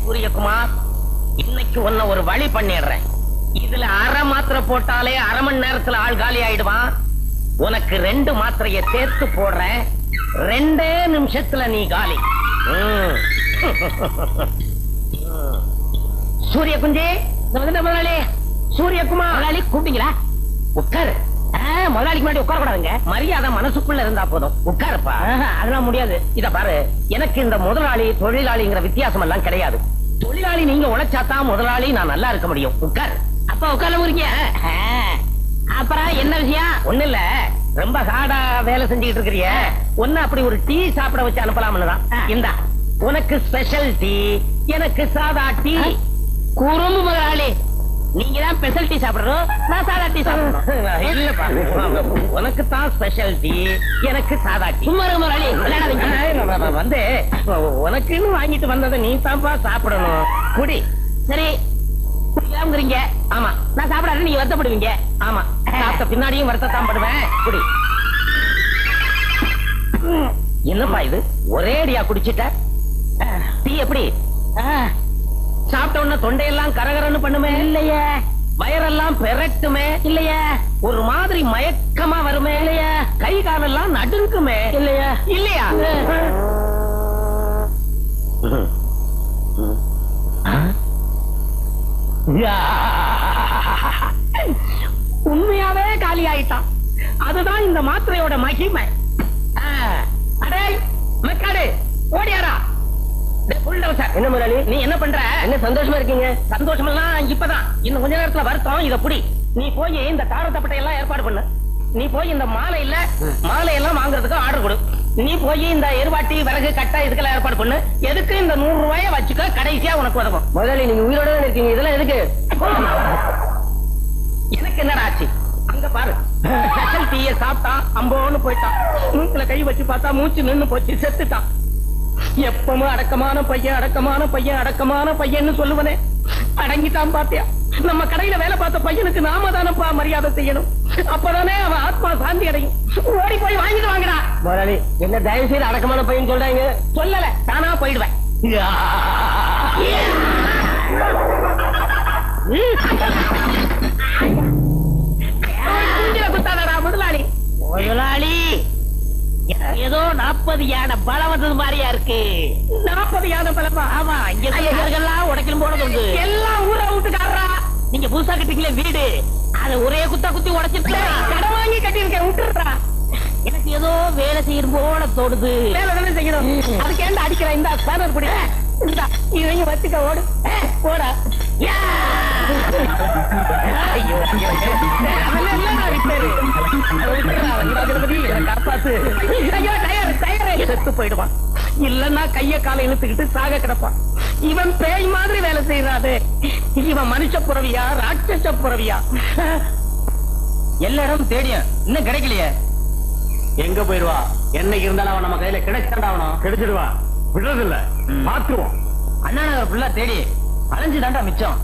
சூரியகுமார், இன்னைக்கு உன்னை ஒரு வழி பண்ணிடுறேன். இதுல அரை மாத்திரை போட்டாலே அரை மணி நேரத்துல ஆள் காலி ஆயிடுவான். உனக்கு 2 மாத்திரையை சேர்த்து போடுறேன். 2 நிமிஷத்துல நீ காலி. சூரிய குஞ்சே, முதலாளி சூரியகுமார் முதலாளி கூப்பிட்டீங்களா? உட்காரு. முதலாளிக்கு முன்னாடி உட்கார கூடாதுங்க. மரியாதை மனசுக்குள்ள இருந்தா போதும். உட்காருப்பா. அதெல்லாம் முடியாது. இத பாரு, எனக்கு இந்த முதலாளி தொழிலாளிங்கிற வித்தியாசம் எல்லாம் கிடையாது. தொழிலாளி நீங்க உழைச்சாதான் முதலாளி நான் நல்லா இருக்க முடியும். உட்காரு. அப்பா உட்கார முறிங்க. அப்புறம் என்ன விஷயம்? ஒண்ணு இல்ல, ரொம்ப ஹார்டா வேலை செஞ்சுக்கிட்டு இருக்கிறிய, ஒன்னு அப்படி ஒரு டீ சாப்பிட வச்சு அனுப்பலாம்னு தான். இந்தா உனக்கு ஸ்பெஷல் டீ, எனக்கு சாதா டீ. குறும்பு முதலாளி, நீங்க தான் ஸ்பெஷல் டீ சாப்பிடணும், நான் சாதா டீ சாப்பிடணும். இல்லப்பா, உனக்கு தான் ஸ்பெஷல் டீ, எனக்கு சாதா டீ. முதலாளி வந்து உனக்குன்னு வாங்கிட்டு வந்ததை நீ தான்ப்பா சாப்பிடணும். குடி. சரி குடிக்கலாம்ங்கிறீங்க. ஆமா, நான் சாப்பிடாது நீங்க வருத்தப்படுவீங்க. ஆமா, சாப்பிட்ட பின்னாடியும் வருத்தத்தான் படுவேன். குடி. என்னப்பா இது, ஒரே அடியா குடிச்சிட்ட? டீ எப்படி? சாப்பிட்ட உடனே தொண்டையெல்லாம் கரகரன்னு பண்ணுமே இல்லையே? வயரெல்லாம் பெரட்டுமே இல்லையா? ஒரு மாதிரி மயக்கமா வருமே இல்லையா? கை காலெல்லாம் நடுங்குமே இல்லையா? இல்லையா? உண்மையாவே காலி ஆயிட்டான். அதுதான் இந்த மாத்திரையோட மகிமை. அடே மக்காடு, ஓடியாரா. என்ன முதலாளி, நீ என்ன பண்ற? என்ன சந்தோஷமா இருக்கீங்க? சந்தோஷம் எல்லாம் இப்பதான், இன்னும் கொஞ்ச நேரத்துல வருத்தம். இத புடி. நீ போய் இந்த தாரத்தப்பட்டை எல்லாம் ஏற்பாடு பண்ணு. நீ போய் இந்த மாலையெல்லாம் வாங்குறதுக்கு ஆர்டர் கொடு. நீ போய் இந்த எருவாட்டி, விறகு, கட்டை இதுக்கெல்லாம் ஏற்பாடு பண்ணு. எதுக்கு இந்த 100 ரூபாயை வச்சுக்க, கடைசியா உனக்கு உதவும். முதலாளி நீங்க உயிரோட இருக்கீங்க, இதெல்லாம் எதுக்கு? எனக்கு என்னடா ஆச்சு? அங்க பாரு, ஸ்பெஷல் டீயை சாப்பிட்டான், அம்போன்னு போயிட்டான். மூக்குல கை வச்சு பார்த்தா மூச்சு நின்னு போச்சு, செத்துட்டான். எப்பவும் அடக்கமான பையன் சொல்லுவனே, அடங்கிட்டான். பாத்தியா, நம்ம கடையில வேலை பார்த்த பையனுக்கு நாம தானப்பா மரியாதை செய்யணும். அப்பதானே அவன் ஆத்மா சாந்தி அடையும். ஓடி போய் வாங்கிட்டு வாங்கடா. முதலாளி, என்ன தயவு செய்து அடக்கமான பையன் சொல்றாங்க? சொல்லல, தானா போயிடுவேன். முதலாளி ஏதோ 40 யானை பலம் வந்தது மாதிரியா இருக்கு. 40 யானை பலமா? ஆமா, இங்க உடைக்கணும் போல உண்டு. எல்லாம் ஊரை விட்டுக்காரா. நீங்க புதுசா கட்டிக்கல வீடு, அத ஒரே குத்தி உடைச்சிட்டு கடை வாங்கி கட்டிருக்கேன். விட்டுறா. எனக்கு ஏதோ வேலை செய்யணும் போல தோடுது. வேலை தானே செய்யணும், அதுக்கு ஏன்டா அடிக்கிற? இந்த ஸ்பேனர் குடி, இவங்க வச்சுக்க. ஓடு போடா. செத்து போயிடுவான். இல்லன்னா கைய காலை இழுத்துக்கிட்டு சாக கிடப்பான். இவன் பேய் மாதிரி வேலை செய்யறாது. இவன் மனுஷ புறவியா, ராட்சச புறவியா? எல்லாரும் தேடியும் இன்னும் கிடைக்கலையே. எங்க போயிடுவா? என்னைக்கு இருந்தாலும் அவன் நம்ம கையில கிடைச்சாண்டாவணும். கிடைச்சிடுவா, விடுறதில்ல, மாத்துவோம். அண்ணா நகர் ஃபுல்லா தேடி அலைஞ்சு தாண்டா மிச்சம்.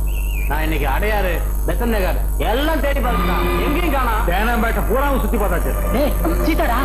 நான் இன்னைக்கு அடையாறு, பெசன் நகர் எல்லாம் தேடி பார்த்துட்டான், எங்கேயும் காணா. தேனாம்பேட்டை பூராவும் சுத்தி பார்த்தாச்சு. சீதாடா,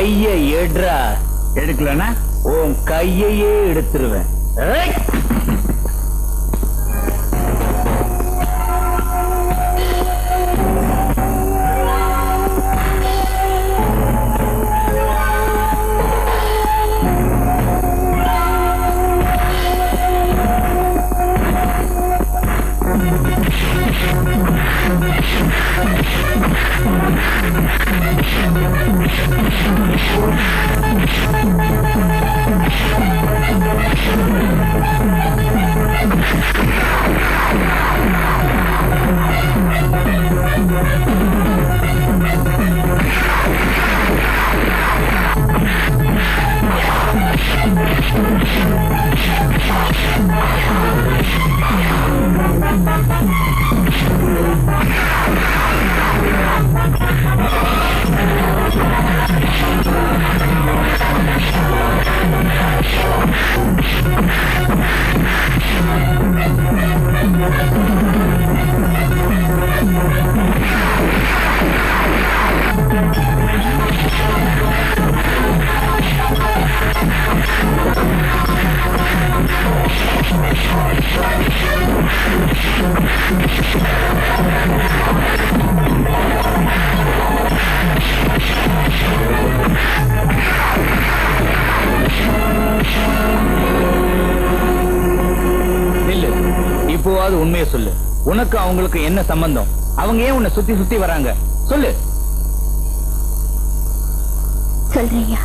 கைய எடுறா. எடுக்கலனா உன் கையையே எடுத்துருவேன். இப்போவாது உண்மையை சொல்லு. உனக்கு அவங்களுக்கு என்ன சம்பந்தம்? அவங்க ஏன் உன்னை சுத்தி சுத்தி வராங்க? சொல்லு. சொல்றியா?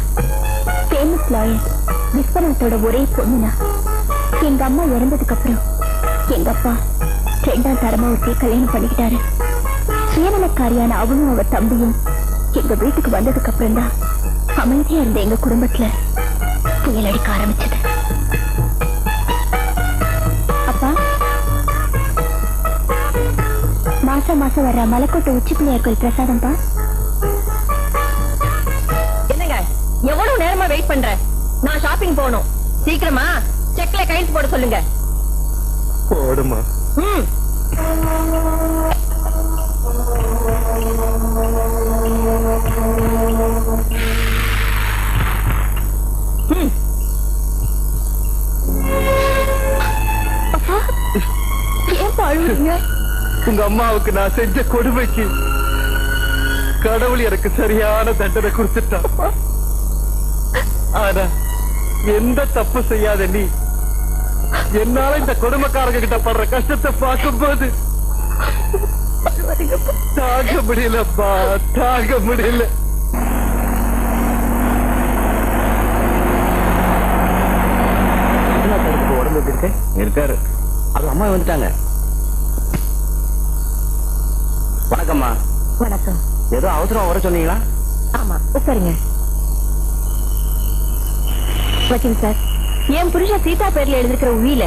ஃபேமஸ் லாயர் விஸ்வநாத்தோட ஒரே பொண்ணுனா எங்க அம்மா இறந்ததுக்கு அப்புறம் எங்க அப்பா 2ஆம் தரமா ஒருத்தைய கல்யாணம் பண்ணிக்கிட்டாரு. சுயநலக்காரியான அவனும் அவ தம்பியும் எங்க வீட்டுக்கு வந்ததுக்கு அப்புறம் தான் அமைதியா இருந்த எங்க குடும்பத்துல புயல் அடிக்க ஆரம்பிச்சது. அப்பா, மாசம் வர்ற மலைக்கோட்டை உச்சி பிள்ளையார் கோயில் பிரசாதம்பா. என்னங்க எவ்வளவு நேரமா வெயிட் பண்ற? நான் ஷாப்பிங் போகணும். சீக்கிரமா செக்ல கையெழுத்து போட சொல்லுங்க. போடுமா. அப்பா, ஏன் அழுவீங்க? உங்க அம்மாவுக்கு நான் செஞ்ச கொடுமைக்கு கடவுள் எனக்கு சரியான தண்டனை கொடுத்துட்டான். ஆனா எந்த தப்பு செய்யாத நீ என்னால இந்த கொடுமைக்காரங்க கிட்ட படுற கஷ்டத்தை பார்க்கும்போது தாங்க முடியலப்பா, தாங்க முடியல. உடம்பு இருக்காரு. அது அம்மா வந்துட்டாங்க. வணக்கம்மா. வணக்கம். ஏதோ அவசரம் வர சொன்னீங்களா? ஆமா, உட்காருங்க. வக்கீல் சார், என் புருஷன் சீதா பேர்ல எழுதிருக்கிற உயில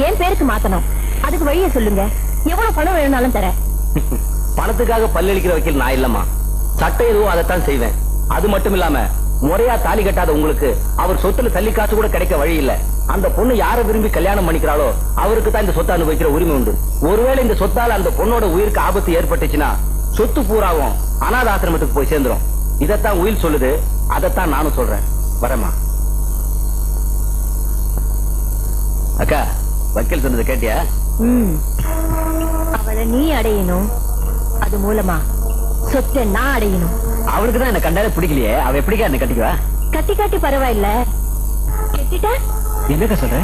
என் பேருக்கு மாத்தணும். அதுக்கு வழியை சொல்லுங்க. எவ்வளவு பணம் வேணும்னாலும் தரேன். பணத்துக்காக பல்லளிக்கிற வக்கீல் நான் இல்லம்மா. சட்டம் எதுவோ அதைத்தான் செய்வேன். அது மட்டும் இல்லாம முறையா தாலி கட்டாத உங்களுக்கு அவர் சொத்துல தள்ளி காசு கூட கிடைக்க வழி இல்ல. அந்த பொண்ணு யாரை விரும்பி கல்யாணம் பண்ணிக்கிறாளோ அவருக்கு தான் இந்த சொத்தை அனுபவிக்கிற உரிமை உண்டு. ஒருவேளை இந்த சொத்தால அந்த பொண்ணோட உயிருக்கு ஆபத்து ஏற்பட்டுச்சுன்னா சொத்து பூராவும் அநாத ஆசிரமத்துக்கு போய் சேர்ந்துரும். இதத்தான் உயில் சொல்லுது, அதைத்தான் நானும் சொல்றேன். வரமா அக்கா, வக்கீல் சொன்னதை கேட்டியா? அவளை நீ அடையணும், அது மூலமா சொத்தை நான் அடையணும். அவளுக்கு தான் என்ன கண்டாலே பிடிக்கலையே, அவ எப்படிக்கா என்ன கட்டிக்குவா? கட்டி காட்டி பரவாயில்ல, கெட்டிட்டா என்னக்கா சொல்ற?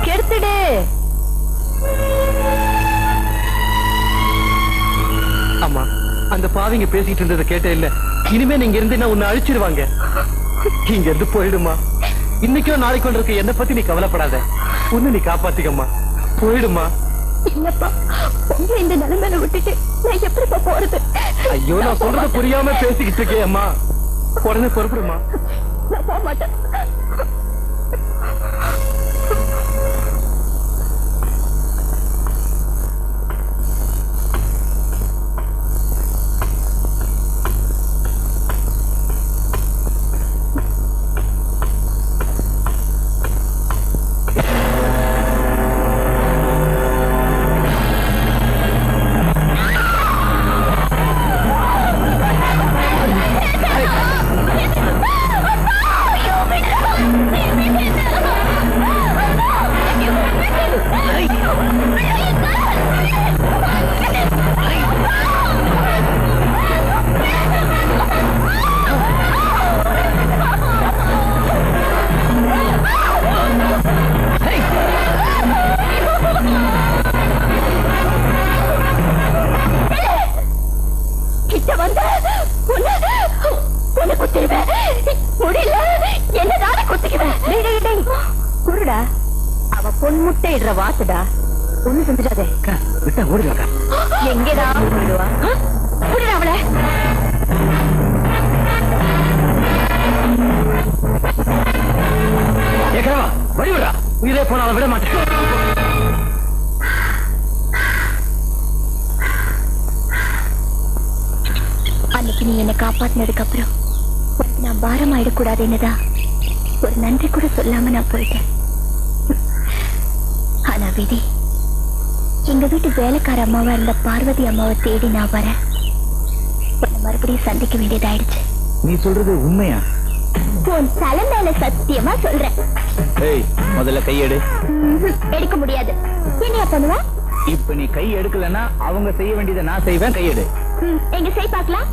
கெடுத்துடு. அம்மா, அந்த பாவிங்க பேசிட்டு இருந்ததை கேட்டே இல்ல. இனிமே நீங்க இருந்து என்ன உன்னை அழிச்சிருவாங்க. இங்க இருந்து போயிடுமா. இன்னைக்கோ நாளைக்கு இருக்கு, என்ன பத்தி நீ கவலைப்படாத. உன்னை நீ காப்பாத்திக்கம்மா. போயிடுமா. இல்லப்பா, உங்களை இந்த நிலைமையில விட்டுட்டு நான் எப்படிப்பா போறது? ஐயோ, நான் சொல்றது புரியாம பேசிக்கிட்டு இருக்கேன் அம்மா. உடனே பொறுப்புடுமா. நான் போக மாட்டேன். போடா. அவ பொன்முட்டை இடுற வாத்துடா. ஒண்ணு செஞ்சிடாதே. விட்டா ஓடுவாக்கா. எங்கடா போயிடுவா? புடிடா அவளை. ஏக்கா வழி விடா. உயிரே போனாலும் விட மாட்டேன். அன்னைக்கு நீ என்னை காப்பாத்தினதுக்கு அப்புறம் நான் பாரம் ஆயிடக்கூடாது என்னதான் ஒரு நன்றி கூட சொல்லாம நான் போயிட்டேன். ஆனா விதி எங்க வீட்டு வேலைக்கார அம்மாவா இருந்த பார்வதி அம்மாவை தேடி நான் வரேன். மறுபடியும் சந்திக்க வேண்டியதாயிடுச்சு. நீ சொல்றது உண்மையா? உன் தலை மேல சத்தியமா சொல்றேன். முதல்ல கையெடு. எடுக்க முடியாது. என்ன பண்ணுவ? இப்ப நீ கை எடுக்கலன்னா அவங்க செய்ய வேண்டியதை நான் செய்வேன். கையெடு. எங்க செய் பாக்கலாம்.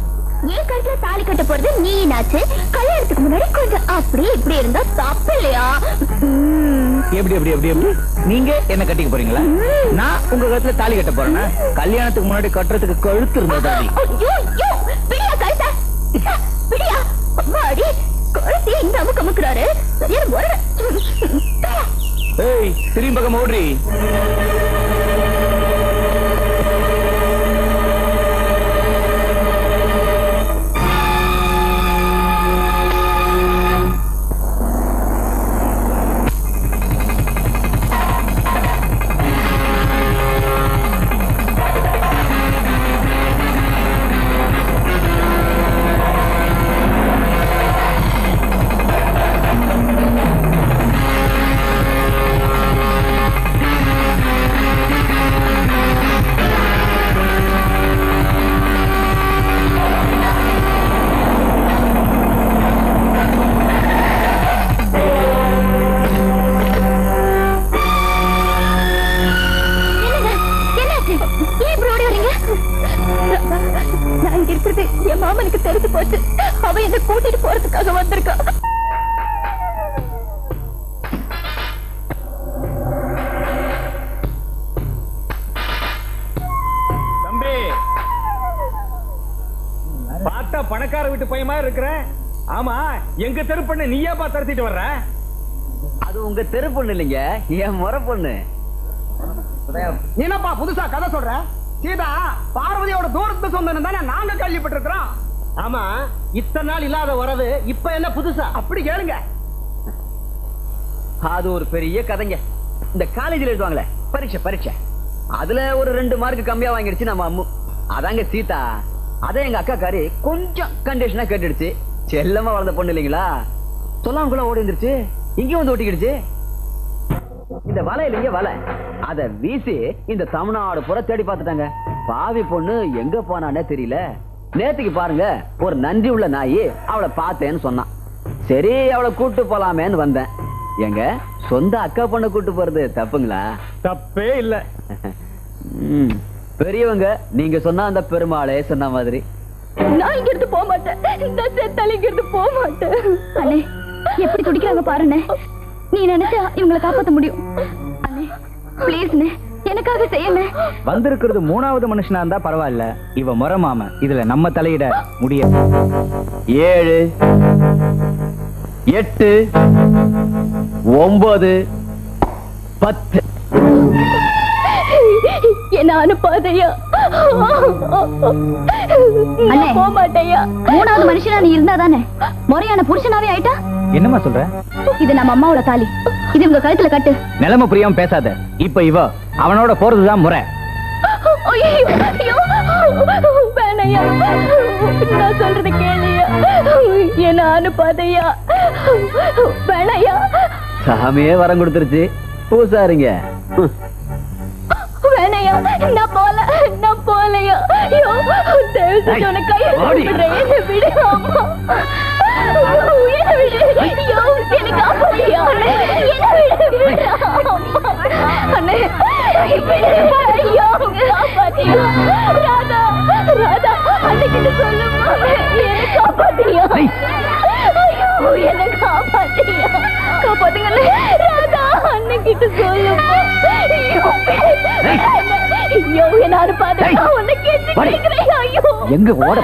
ஏன் கழுத்துல தாலி கட்ட போறது நீ நாச்சு. கல்யாணத்துக்கு முன்னாடி கொஞ்சம் அப்படி இப்படி இருந்தா தப்பு இல்லையா? எப்படி எப்படி எப்படி எப்படி நீங்க என்ன கட்டிக்க போறீங்களா? நான் உங்க கழுத்துல தாலி கட்ட போறேன்னா கல்யாணத்துக்கு முன்னாடி கட்டுறதுக்கு கழுத்து இருந்ததா? பிடியா கழுத்த பிடியா. அம்மாடி கழுத்தி இந்த அமுக்கு அமுக்குறாரு. சரியான முறை. திரும்பி பக்கம் ஓடுறி. என் மாமனுக்கு தெரிஞ்சு போச்சு. அவ என்ன கூட்டிட்டு போறதுக்காக வந்திருக்கா. தம்பி பார்த்தா பணக்கார வீட்டு பையமா இருக்கிற. ஆமா எங்க தெரு பொண்ணு நீயாப்பா தரத்திட்டு வர்ற? அது உங்க தெரு பொண்ணு இல்லைங்க, என் முறை பொண்ணு. நீ என்னப்பா புதுசா கதை சொல்ற? சீதா பார்வதியோட தூரத்து சொந்தம் தானே நாங்க கேள்விப்பட்டிருக்கிறோம். ஆமா இத்தனை நாள் இல்லாத வரது இப்ப என்ன புதுசா? அப்படி கேளுங்க. அது ஒரு பெரிய கதைங்க. இந்த காலேஜில் எழுதுவாங்களே பரீட்சை பரீட்சை, அதுல ஒரு 2 மார்க் கம்மியா வாங்கிடுச்சு நம்ம அம்மு. அதாங்க சீதா. அதான் எங்க அக்கா காரி கொஞ்சம் கண்டிஷனா கேட்டுடுச்சு. செல்லமா வளர்ந்த பொண்ணு இல்லைங்களா, சொல்லாம கூட ஓடி இருந்துருச்சு. இங்கேயும் வந்து ஒட்டிக்கிடுச்சு. இந்த வலை இல்லைங்க வலை, அத வீசி இந்த தமிழ்நாடு புற தேடி பார்த்துட்டாங்க. பாவி பொண்ணு எங்க போனானே தெரியல. நேத்துக்கு பாருங்க ஒரு நன்றி உள்ள நாயி அவளை பார்த்தேன்னு சொன்னான். சரி அவளை கூட்டு போலாமேன்னு வந்தேன். எங்க சொந்த அக்கா பொண்ணு கூட்டு போறது தப்புங்களா? தப்பே இல்ல. பெரியவங்க நீங்க சொன்னா அந்த பெருமாளே சொன்ன மாதிரி. நான் இங்க இருந்து போக மாட்டேன். இந்த செத்தால இங்க இருந்து போக மாட்டேன். அண்ணே எப்படி துடிக்கிறாங்க பாருண்ணே. நீ நினைச்சா இவங்களை காப்பாத்த முடியும். அண்ணே ப்ளீஸ்ண்ணே எனக்காக செய்யண்ணே. வந்திருக்கிறது 3வது மனுஷனா இருந்தா பரவாயில்ல, இவ முறை மாம. இதுல நம்ம தலையிட முடியாது. 7 8 9 10 என்ன அனுப்பாதையா. போக மாட்டையா. 3வது மனுஷனா நீ இருந்தா தானே முறையான புருஷனாவே ஆயிட்டா. என்னமா சொல்ற? இது நம்ம அம்மாவோட தாலி. இது உங்க கழுத்துல கட்டு. நிலைமை புரியாம பேசாத. இப்ப இவ அவனோட போறதுதான் முறை. வேணையா நான் சொல்றது கேளியா. என்ன அனுப்பாதையா. வேணையா. சாமியே வரம் கொடுத்துருச்சு பூசாரிங்க. வேணையா நான் போலையா. எங்க ஓட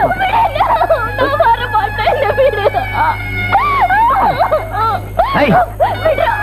வர மாட்டேன்.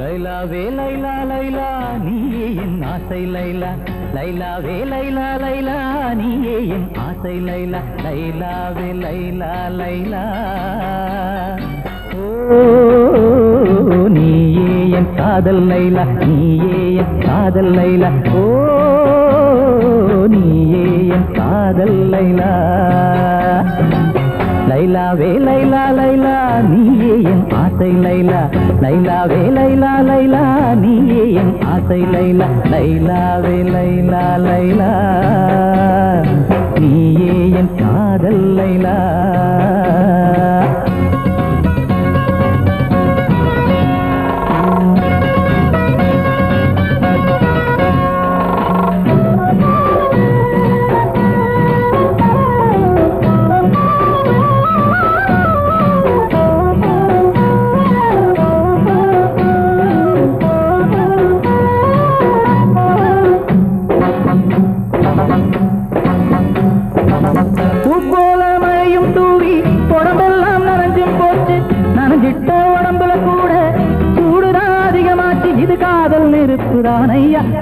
லைலாவே லைலா லைலா நீயே என் ஆசை லைலா லைலாவே லைலா லைலா நீயே என் ஆசை லைலா லைலாவே லைலா லைலா ஓ நீயே என் காதல் லைலா நீயே என் காதல் லைலா ஓ நீயே என் காதல் லைலா லைலாவே லைலா லைலா நீயே என் ஆசை லைலா லைலாவே லைலா லைலா நீயே என் ஆசை லைலா லைலாவே லைலா லைலா நீயே என் காதல் லைலா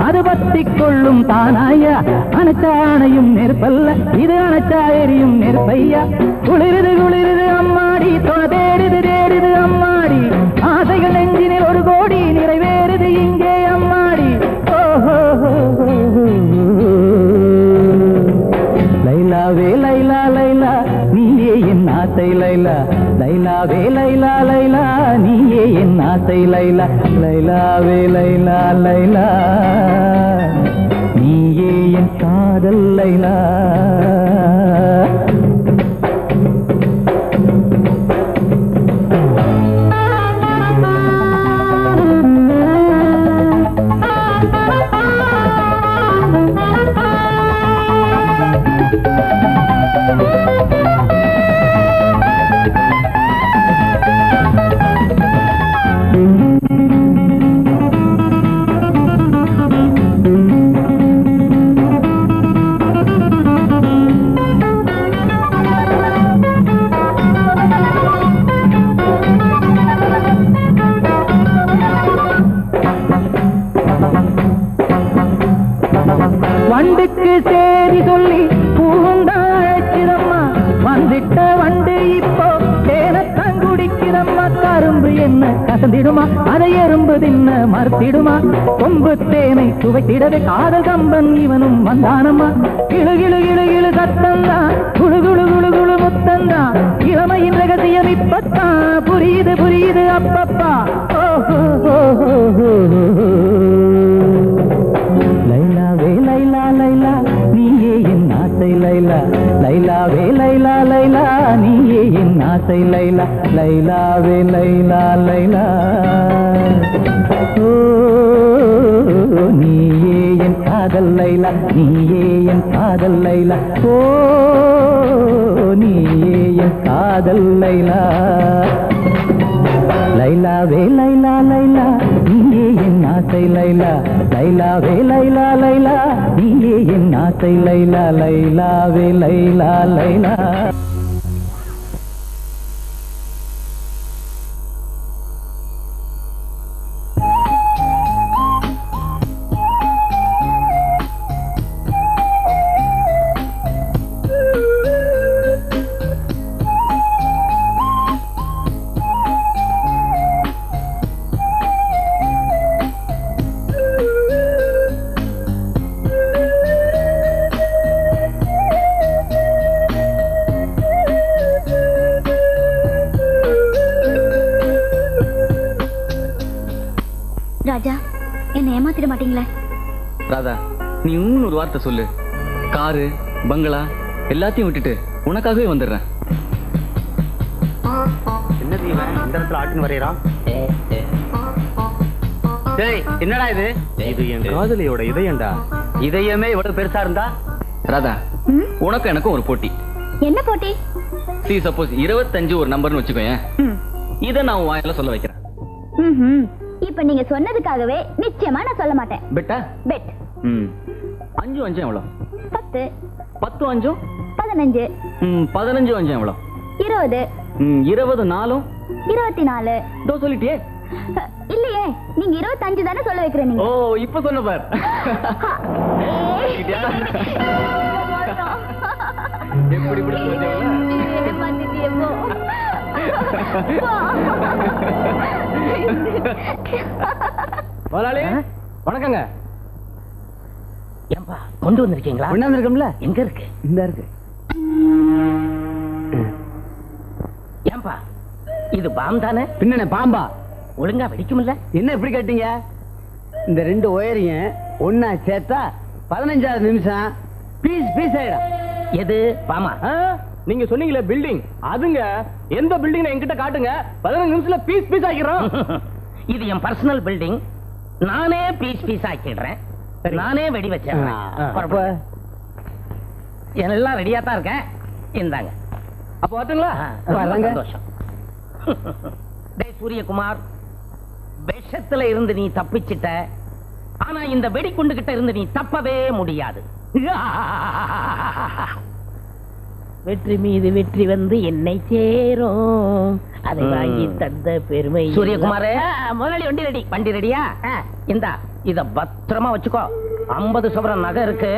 அது பத்தி கொள்ளும் தானாயா அணைச்சானையும் நெருப்பல்ல இது அணைச்சா எரியும் நெருப்பையா குளிருது குளிருது அம்மாடி தொட தேடுது தேடுது அம்மாடி ஆசைகள் நெஞ்சினில் ஒரு கோடி நிறைவேறுது இங்கே அம்மாடி ஓஹோ லைலாவே லைலா லைலா நீயே என் ஆசை லைலா லைலாவே லைலா லைலா நீயே என் ஆசை லைலா லைலாவே லைலா லைலா நீயே என் காதல் லைலா வண்டுக்கு சேரி சொல்லி பூந்தாழச்சிதம்மா வந்துட்ட வண்டு இப்போ தேனத்தான் குடிக்கிறம்மா கரும்பு என்ன கசந்திடுமா அதை எறும்பு தின்ன மறுத்திடுமா கொம்பு தேனை சுவைத்திடவே காதல் கம்பன் இவனும் வந்தானம்மா கிளு கிளு கிளு கிளு சத்தந்தா குழு குழு குழு குழு முத்தந்தா இளமையின் ரகசியம் இப்பத்தான் புரியுது புரியுது அப்பப்பா லைலாவே லைலா லைலா நீயே என் ஆசை லைலா லைலாவே லைலா லைலா நீயே என் ஆசை லைலா லைலாவே லைலா லைலா ஓ நீயே என் காதல் லைலா நீயே என் காதல் லைலா ஓ நீயே என் காதல் லைலா லைலாவே லைலா லைலா நீயே என் ஆசை லைலா லைலாவே லைலா லைலா நீயே என் ஆசை லைலா லைலாவே லைலா லைலா ராஜா என்ன ஏமாத்திட மாட்டீங்களே? ராதா நீ இன்னொரு வார்த்தை சொல்லு, காரு பங்களா எல்லாத்தையும் விட்டுட்டு உனக்காகவே வந்துடுறேன். என்னது இவன் இந்த இடத்துல ஆட்டின்னு வரையறான்? டேய் என்னடா இது? இது என் காதலியோட இதயம்டா. இதயமே இவ்வளவு பெருசா இருந்தா? ராதா உனக்கு எனக்கும் ஒரு போட்டி. என்ன போட்டி? சி சப்போஸ் 25 ஒரு நம்பர்னு வச்சுக்கோயேன், இதை நான் உன் வாயில சொல்ல வைக்கிறேன். இப்ப நீங்க சொன்னதுக்காகவே நிச்சயமா நான் சொல்ல மாட்டேன். பெட்டா? பெட். 5 5 எவ்வளவு? 10. 10 5 15. 15 5 எவ்வளவு? 20. 20 4 24. இதோ சொல்லிட்டியே. இல்லையே, நீங்க 25 தானே சொல்ல வைக்கிறேன் நீங்க. ஓ, இப்ப சொன்ன பார். எப்படி இப்படி சொல்றீங்களா? முதலாளி வணக்கங்க. ஏன்பா கொண்டு வந்திருக்கீங்களா? கொண்டாந்துருக்கோம்ல. எங்க இருக்கு? இந்த இருக்கு. ஏன்பா இது பாம் தானே? பின்ன பாம்பா? ஒழுங்கா வெடிக்கும்ல? என்ன இப்படி கேட்டீங்க? இந்த 2 ஒயரையும் ஒன்னா சேர்த்தா 15வது நிமிஷம் பீஸ் பீஸ் ஆயிடும். எது பாமா? நீங்க சொன்னீங்களே பில்டிங், அதுங்க. எந்த பில்டிங் என்கிட்ட காட்டுங்க, 15 நிமிஷத்துல பீஸ் பீஸ் ஆக்கிடுறோம். இது என் பர்சனல் பில்டிங். நானே பீஸ் பீஸ் ஆக்கிடுறேன். நானே வெடி வச்சிடுறேன். எல்லாம் ரெடியா தான் இருக்கேன். இந்தாங்க. அப்ப வரட்டுங்களா? சந்தோஷம். டேய் சூரியகுமார், விஷத்துல இருந்து நீ தப்பிச்சிட்ட. ஆனா இந்த வெடிகுண்டு கிட்ட இருந்து நீ தப்பவே முடியாது. வெற்றி மீது வெற்றி வந்து என்னை சேரும், அதை வாங்கி தந்த பெருமை. சூரியகுமாரே, முதலாளி வண்டி ரெடி. வண்டி ரெடியா? இந்தா, இத பத்திரமா வச்சுக்கோ. 50 சவரன் நகை இருக்கு.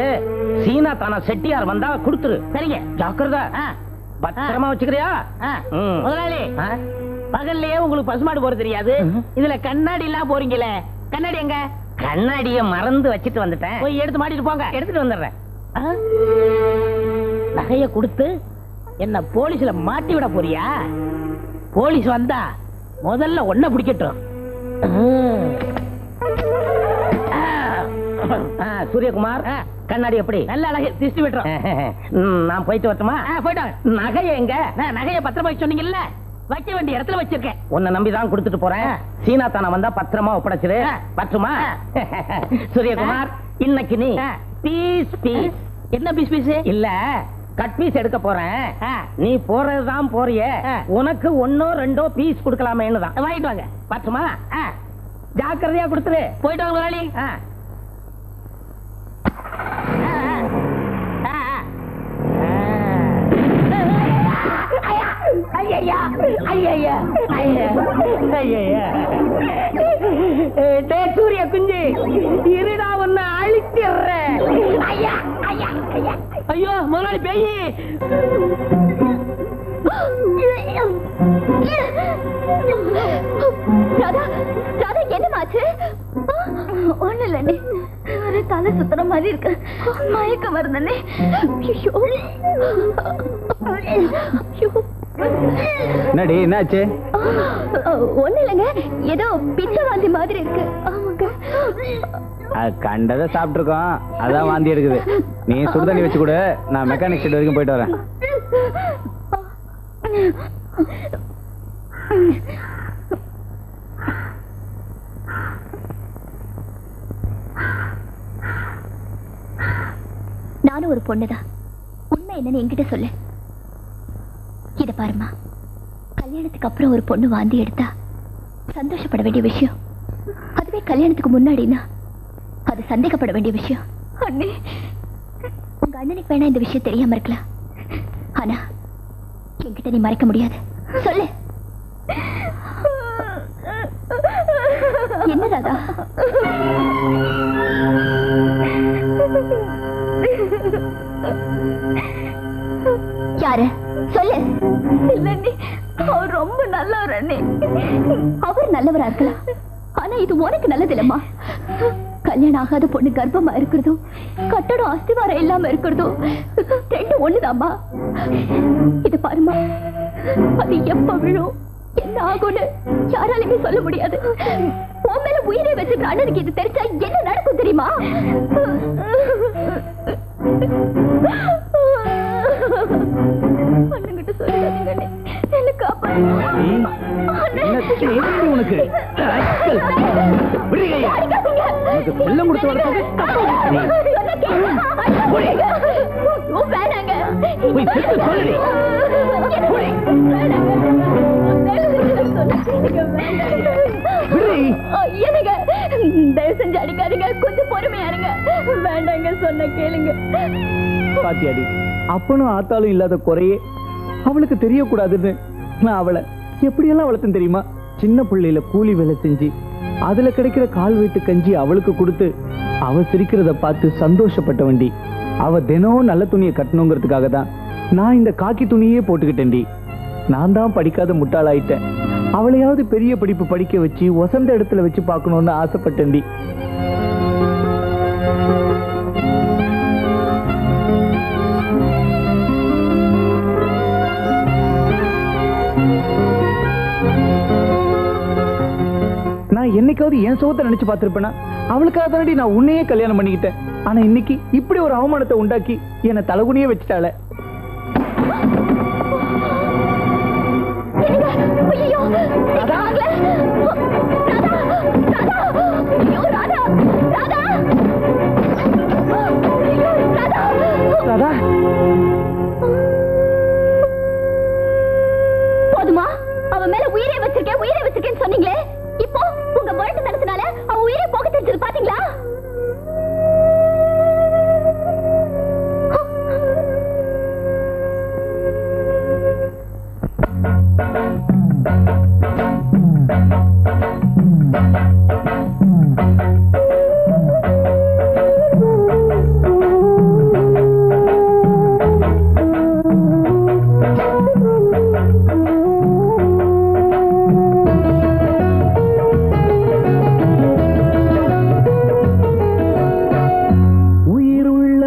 சீனா தானா செட்டியார் வந்தா கொடுத்துரு. சரிங்க, ஜாக்கிரதை. பத்திரமா வச்சுக்கிறியா? முதலாளி, பகல்லையே உங்களுக்கு பசுமாடு போற தெரியாது, இதுல கண்ணாடி எல்லாம் போறீங்களே, கண்ணாடி எங்க? கண்ணாடிய மறந்து வச்சுட்டு வந்துட்டேன். போய் எடுத்து மாட்டிட்டு போங்க. எடுத்துட்டு வந்துடுறேன். நகைய கொடுத்து என்ன போலீஸ்ல மாட்டி விட போறியா? போலீஸ் வந்தா முதல்ல ஒன்ன பிடிக்கட்டும். சூரியகுமார், கண்ணாடி எப்படி? நல்ல அழகு, திஷ்டி விட்டுறோம். நான் போயிட்டு வரட்டுமா? போயிட்டோம். நகைய எங்க? நகைய பத்திரமா சொன்னீங்கல்ல, வைக்க வேண்டிய இடத்துல வச்சிருக்கேன். உன்னை நம்பிதான் கொடுத்துட்டு போறேன். சீனா தானா வந்தா பத்திரமா ஒப்படைச்சிரு. பற்றுமா? சூரியகுமார், இன்னைக்கு நீ பீஸ் பீஸ். என்ன பீஸ் பீஸ்? இல்ல, கட் பீஸ் எடுக்க போறேன். நீ போறதுதான் போறிய, உனக்கு 1 2 பீஸ் கொடுக்கலாமேன்னு தான். வாங்கிட்டு வாங்க. பற்றுமா? ஜாக்கிரதையா கொடுத்துரு. போயிட்டு வாங்க முதலாளி. சூரிய குஞ்சு, இருடா ஒன்னு அழிச்சிடுறேன். ஐயோ முதலாளி பேய். ராதா, ராதா, என்னமாச்சு? ஒண்ணு இல்ல, ஒரு தலை சுத்துற மாதிரி இருக்கு, மயக்க வருதுன்னு. என்னடி, என்னாச்சு? ஒண்ணு இல்லைங்க, ஏதோ பிச்சை வாந்தி மாதிரி இருக்கு. கண்டதை சாப்பிட்டு இருக்கோம், அதான் வாந்தி எடுக்குது. நீ சுடுதண்ணி வச்சு கொடு, நான் மெக்கானிக் ஷெட் வரைக்கும் போயிட்டு வரேன். நானும் ஒரு பொண்ணுதான். உண்மை என்னன்னு என்கிட்ட சொல்லு. இத பாருமா, கல்யாணத்துக்கு அப்புறம் ஒரு பொண்ணு வாந்தி எடுத்தா சந்தோஷப்பட வேண்டிய விஷயம். அதுவே கல்யாணத்துக்கு முன்னாடினா அது சந்தேகப்பட வேண்டிய விஷயம். அண்ணே, உங்க அண்ணனுக்கு வேணா இந்த விஷயம் தெரியாம இருக்கலாம், ஆனா என்கிட்ட நீ மறைக்க முடியாது. சொல்லு. என்ன ராதா? யாரு? சொல்லு. இல்லண்ணே, அவர் ரொம்ப நல்லவர் அண்ணே. அவர் நல்லவரா இருக்கலாம், ஆனா இது உனக்கு நல்லது இல்லம்மா. கல்யாணம் ஆகாத பொண்ணு கர்ப்பமா இருக்கிறதும் கட்டடம் அஸ்திவாரம் இல்லாம இருக்கிறதும் 2 ஒண்ணுதாம்மா. இது பாருமா, அது எப்ப விழும், என்ன ஆகும்னு யாராலுமே சொல்ல முடியாது. உன் மேல உயிரை வச்சுக்கிற அண்ணனுக்கு இது தெரிஞ்சா என்ன நடக்கும் தெரியுமா? அண்ணன்கிட்ட சொல்லாதீங்க, என்ன காப்பாத்து. உனக்கு செல்லம் கொடுத்து வளர்த்தது வேணாங்க. என்னங்க, தயவு செஞ்சு அடிக்காதீங்க, கொஞ்சம் பொறுமையாருங்க. வேண்டாங்க, சொன்ன கேளுங்க. பாத்தியாடி, அப்பனும் ஆத்தாலும் இல்லாத குறையே அவளுக்கு தெரியக்கூடாதுன்னு நான் அவளை எப்படியெல்லாம் வளர்த்தேன் தெரியுமா? சின்ன பிள்ளையில கூலி வேலை செஞ்சு அதுல கிடைக்கிற கால் வீட்டு கஞ்சி அவளுக்கு கொடுத்து அவ சிரிக்கிறத பார்த்து சந்தோஷப்பட்ட வண்டி. அவ தினம் நல்ல துணியை கட்டணுங்கிறதுக்காக தான் நான் இந்த காக்கி துணியே போட்டுக்கிட்டேன்டி. நான் தான் படிக்காத முட்டாளாயிட்டேன். அவளையாவது பெரிய படிப்பு படிக்க வச்சு வசந்த இடத்துல வச்சு பார்க்கணும்னு ஆசைப்பட்டேன்டி. நான் என்னைக்காவது என் சோகத்தை நினைச்சு பார்த்திருப்பேனா? அவளுக்காக தானடி நான் உன்னையே கல்யாணம் பண்ணிக்கிட்டேன். ஆனா இன்னைக்கு இப்படி ஒரு அவமானத்தை உண்டாக்கி என்னை தலகுனியே வச்சுட்டாள. போதுமா? அவ மேல உயிரை வச்சிருக்கேன்னு சொன்னீங்களே, இப்போ உங்க முரட்டு நடத்தினால அவ உயிரை போக தெரிஞ்சது பாத்தீங்களா? உயிருள்ள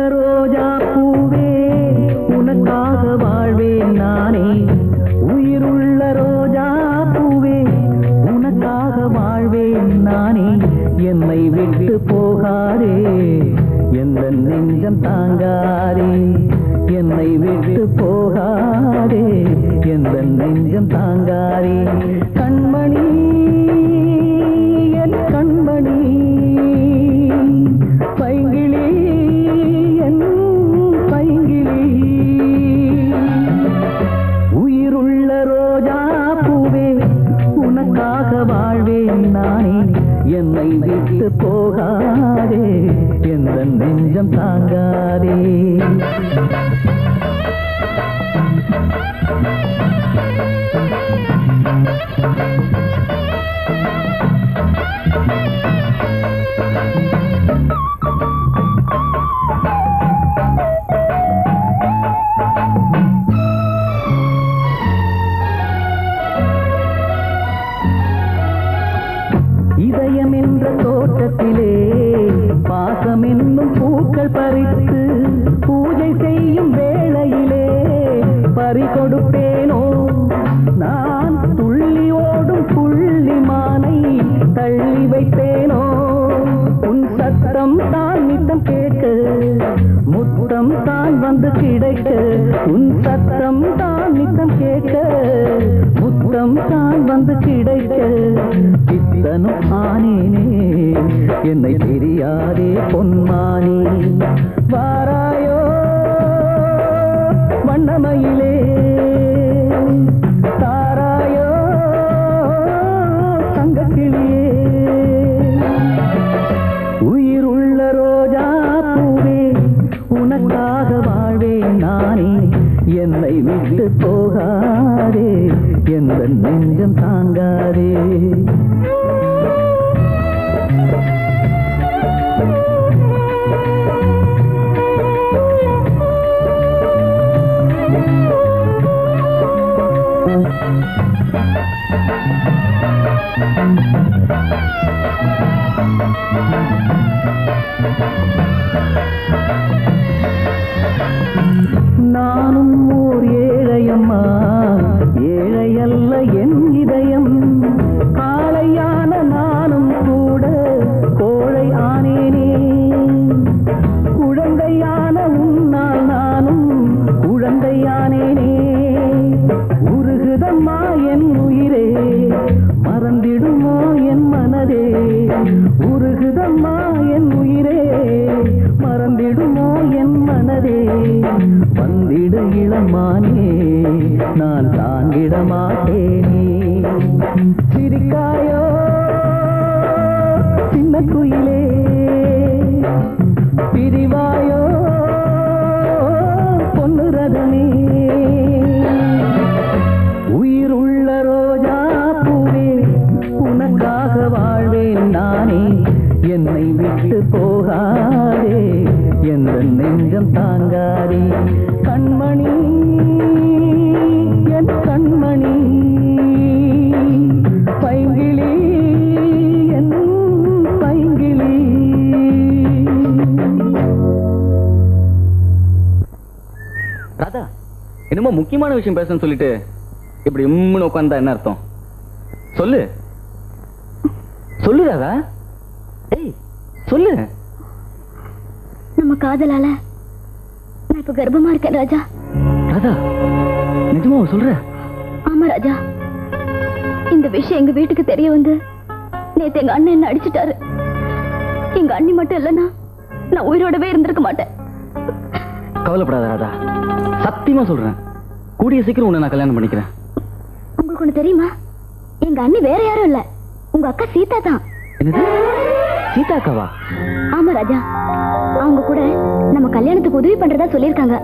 ரோஜா எந்த நெஞ்சம் தாங்காதே கண்மணி என் கண்மணி பைங்கிளி என் பைங்கிளி. ராதா, என்னமோ முக்கியமான விஷயம் பேசணும்னு சொல்லிட்டு இப்படி உம்முன்னு உட்கார்ந்தா என்ன அர்த்தம்? சொல்லு சொல்லு ராதா. ஏய் சொல்லு. நம்ம காதலால நான் இப்ப கர்ப்பமா இருக்கேன் ராஜா. ராதா, நிஜமா சொல்ற? ஆமா ராஜா, இந்த விஷயம் எங்க வீட்டுக்கு தெரிய வந்து நேத்து எங்க அண்ணன் என்ன அடிச்சிட்டாரு. எங்க அண்ணி மட்டும் இல்லைன்னா நான் உயிரோடவே இருந்திருக்க மாட்டேன். கவலைப்படாத ராதா, சத்தியமா சொல்றேன், கூடிய சீக்கிரம் உன்னை நான் கல்யாணம் பண்ணிக்கிறேன். உங்களுக்கு ஒண்ணு தெரியுமா? எங்க அண்ணி வேற யாரும் இல்ல, உங்க அக்கா சீதா தான். என்னது, சீதா அக்காவா? ஆமா ராஜா, அவங்க கூட நம்ம கல்யாணத்துக்கு உதவி பண்றதா சொல்லிருக்காங்க.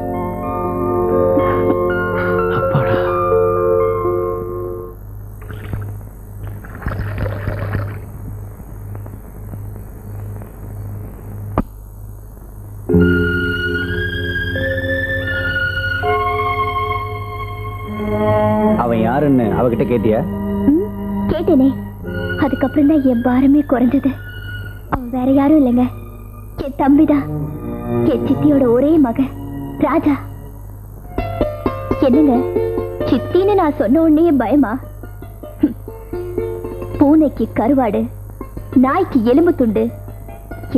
அப்பாடா. அவன் யாருன்னு அவகிட்ட கேட்டியா? கேட்டேனே, அதுக்கப்புறம் தான் என் பாரமே குறைஞ்சது. அவன் வேற யாரும் இல்லைங்க, என் தம்பிதான், என் சித்தியோட ஒரே மகன் ராஜா. என்னங்க சித்தின்னு நான் சொன்ன உடனே பயமா? பூனைக்கு கருவாடு, நாய்க்கு எலும்பு துண்டு,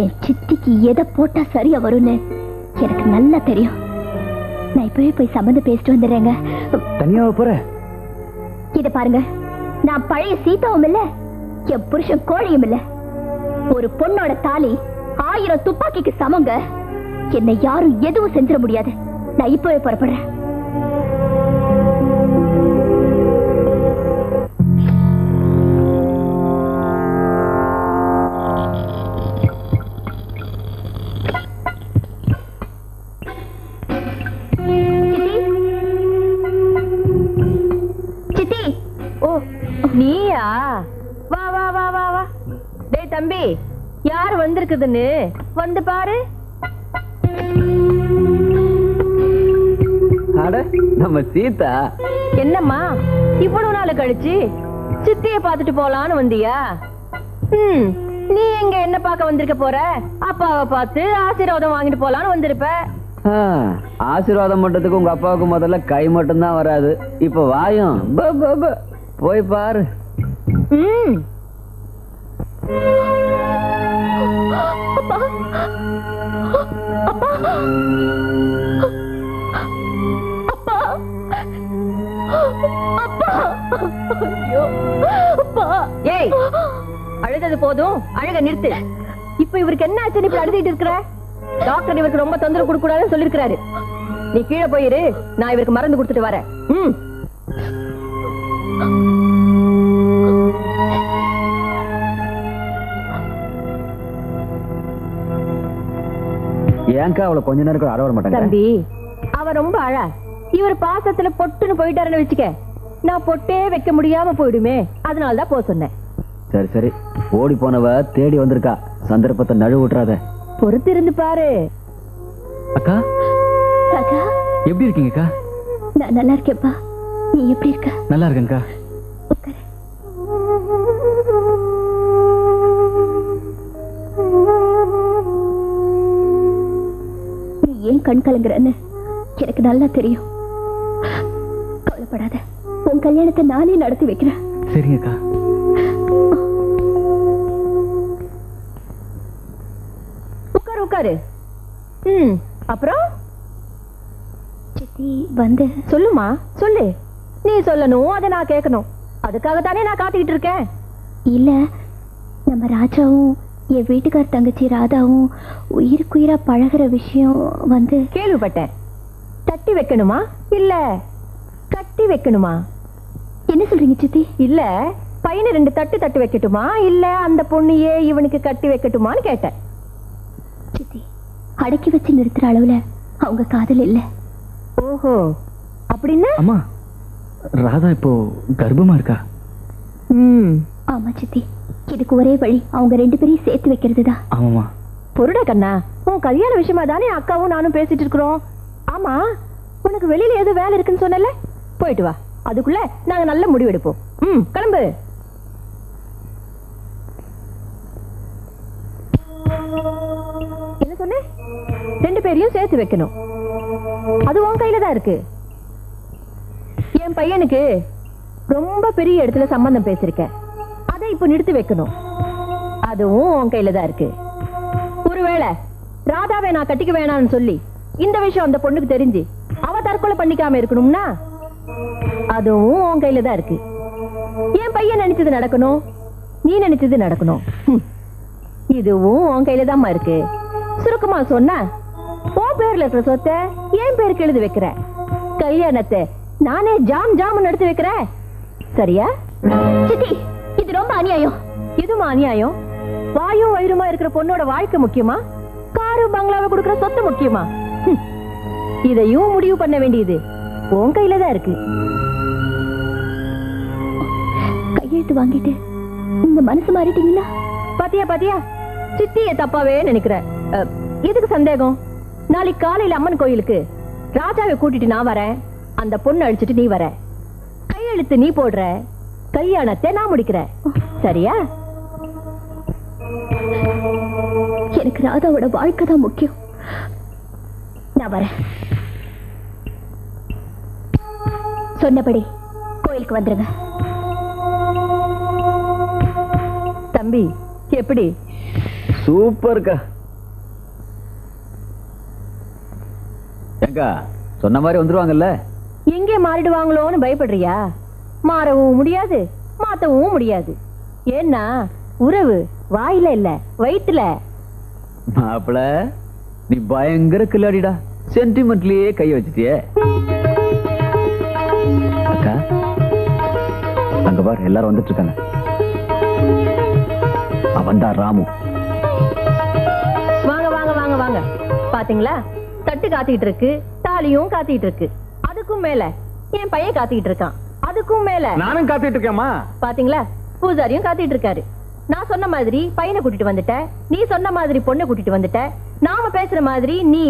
என் சித்திக்கு எதை போட்டா சரியா வரும்னு எனக்கு நல்லா தெரியும். நான் இப்பவே போய் சம்மந்தம் பேசிட்டு வந்துடுறேங்க. தனியாவ போற? இத பாருங்க, நான் பழைய சீதாவும் இல்ல, என் புருஷன் கோழியும் இல்ல. ஒரு பொண்ணோட தாலி 1000 துப்பாக்கிக்கு சமங்க. என்னை யாரும் எதுவும் செஞ்சிட முடியாது. நான் இப்பவே புறப்படுறேன். சித்தி, ஓ நீயா? வா வா வா வா வா. டேய் தம்பி, யார் வந்திருக்குதுன்னு வந்து பாரு. அட, நம்ம சீதா. என்னம்மா இவ்வளவு நாள் கழிச்சு சித்திய பாத்துட்டு போலான்னு வந்தியா? நீ எங்க என்ன பார்க்க வந்திருக்க போற? அப்பாவை பார்த்து ஆசீர்வாதம் வாங்கிட்டு போலான்னு வந்திருப்ப. ஆசீர்வாதம் பண்றதுக்கு உங்க அப்பாவுக்கு முதல்ல கை மட்டும்தான் வராது, இப்ப வாயும் போய் பாரு. அப்பா, அப்பா, அப்பா, அப்பா, ஐயோ, அப்பா. ஏய், அழுதது போதும், அழுக நிறுத்து. இப்ப இவருக்கு என்ன ஆச்சு? இப்படி அழுதிட்டு இருக்கிற? டாக்டர் இவருக்கு ரொம்ப தொந்தரவு கொடுக்க கூடாதுன்னு சொல்லிருக்காரு. நீ கீழே போயிரு, நான் இவருக்கு மருந்து கொடுத்துட்டு வரேன். ஏன்க்கா அவளை கொஞ்ச நேரம் கூட அடவர மாட்டாங்க? தம்பி, அவ ரொம்ப அழ. இவர் பாசத்துல பொட்டுன்னு போயிட்டாருன்னு வச்சுக்க, நான் பொட்டே வைக்க முடியாம போயிடுமே, அதனாலதான் போக சொன்னேன். சரி சரி, ஓடி போனவ தேடி வந்திருக்கா, சந்தர்ப்பத்தை நழுவ விட்டுறாத. பொறுத்து இருந்து பாரு. அக்கா, ராஜா, எப்படி இருக்கீங்கக்கா? நான் நல்லா இருக்கேன்ப்பா, நீ எப்படி இருக்க? நல்லா இருக்கேன்க்கா. உட்காரு. நீ ஏன் கண் கலங்குறன்னு எனக்கு நல்லா தெரியும். கவலைப்படாத, உன் கல்யாணத்தை நானே நடத்தி வைக்கிறேன். சரிங்கக்கா. உட்காரு உட்காரு. அப்புறம் சித்தி வந்து சொல்லுமா, சொல்லு. நீ சொல்லணும், அதை நான் கேட்கணும். அதுக்காகத்தானே நான் காத்துக்கிட்டு இருக்கேன். இல்ல, நம்ம ராஜாவும் என் வீட்டுக்கார் தங்கச்சி ராதாவும் உயிருக்குயிரா பழகுற விஷயம் வந்து கேள்விப்பட்டேன். தட்டி வைக்கணுமா இல்ல கட்டி வைக்கணுமா? என்ன சொல்றீங்க சித்தி? இல்ல, பையனை 2 தட்டு தட்டி வைக்கட்டுமா இல்ல அந்த பொண்ணையே இவனுக்கு கட்டி வைக்கட்டுமான்னு கேட்டேன். சித்தி, அடக்கி வச்சு நிறுத்துற அளவுல அவங்க காதல் இல்ல. ஓஹோ, அப்படின்னா? அம்மா, ராதா இப்போ கர்ப்பமா இருக்கா? ஆமா சித்தி, இதுக்கு ஒரே வழி அவங்க 2 பேரையும் சேர்த்து வைக்கிறது தான். ஆமாமா. பொருடா கண்ணா, உன் கல்யாண விஷயமா தானே அக்காவும் நானும் பேசிட்டு இருக்கிறோம். ஆமா, உனக்கு வெளியில ஏதோ வேலை இருக்குன்னு சொன்னல, போயிட்டு வா. அதுக்குள்ள நாங்க நல்ல முடிவு எடுப்போம். கிளம்பு. என்ன சொன்ன? 2 பேரையும் சேர்த்து வைக்கணும். அது உன் கையில தான் இருக்கு. என் பையனுக்கு ரொம்ப பெரிய இடத்துல சம்பந்தம் பேசிருக்கேன். அதை இப்ப நிறுத்தி வைக்கணும். அதுவும் உன் கையில தான் இருக்கு. ஒருவேளை ராதாவை நான் கட்டிக்க வேணாம்னு சொல்லி இந்த விஷயம் அந்த பொண்ணுக்கு தெரிஞ்சு அவ தற்கொலை பண்ணிக்காம இருக்கணும்னா அதுவும் உன் கையில தான் இருக்கு. என் பையன் நினைச்சது நடக்கணும், நீ நினைச்சது நடக்கணும். இதுவும் உன் கையில தான்மா இருக்கு. சுருக்கமா சொன்ன, உன் பேர்ல இருக்கிற சொத்தை என் பேருக்கு எழுதி வைக்கிற, கல்யாணத்தை நானே ஜாம் ஜாம் நடத்தி வைக்கிறேன். சரியா? சித்தி, இது ரொம்ப அநியாயம். இதுமா அநியாயம்? வாயும் வயிறுமா இருக்கிற பொண்ணோட வாழ்க்கை முக்கியமா, காரு பங்களாவை கொடுக்கிற சொத்து முக்கியமா? இதையும் முடிவு பண்ண வேண்டியது உன் கையில தான் இருக்கு. கையெழுத்து வாங்கிட்டு நீங்க மனசு மாறிட்டீங்களா? பாத்தியா பாத்தியா, சித்திய தப்பாவே நினைக்கிற. எதுக்கு சந்தேகம்? நாளைக்கு காலையில அம்மன் கோயிலுக்கு ராஜாவை கூட்டிட்டு நான் வரேன், அந்த பொண்ணு அழிச்சிட்டு நீ வர, கையெழுத்து நீ போடுற, கல்யாணத்தை நான் முடிக்கிறேன். சரியா? எனக்கு ராதாவோட வாழ்க்கை தான் முக்கியம். நான் வரேன். சொன்னபடி கோயிலுக்கு வந்துருங்க. தம்பி, எப்படி? சூப்பர்க்கா. ஏங்கா, சொன்ன மாதிரி வந்துருவாங்கல்ல? எங்கே மாறிடுவாங்களோன்னு பயப்படுறியா? மாறவும் முடியாது, மாத்தவும் முடியாது. ஏன்னா உறவு வாயில இல்ல, வயிற்றுல. மாப்பிள, நீ பயங்கர கில்லாடிடா. சென்டிமெண்ட்லயே கைய வச்சிட்டியே. அக்கா, அங்க பாரு, எல்லாரும் வந்துட்டு இருக்காங்க. அவன்தான் ராமு. வாங்க வாங்க வாங்க வாங்க. பாத்தீங்களா, தட்டு காத்திட்டு இருக்கு, தாலியும் காத்திட்டு இருக்கு. அதுக்கும் மேல என் பையன் காத்திட்டு இருக்கான். அதுக்கும் மேல நானும் காத்துட்டு இருக்கேம்மா. பாத்தீங்களா, பூஜாரியும் காத்திட்டு இருக்காரு. நான் சொன்ன மாதிரி பையனை கூட்டிட்டு வந்துட்ட, நீ சொன்ன மாதிரி பொண்ணை கூட்டிட்டு வந்துட்ட. நாம பேசுற மாதிரி நீ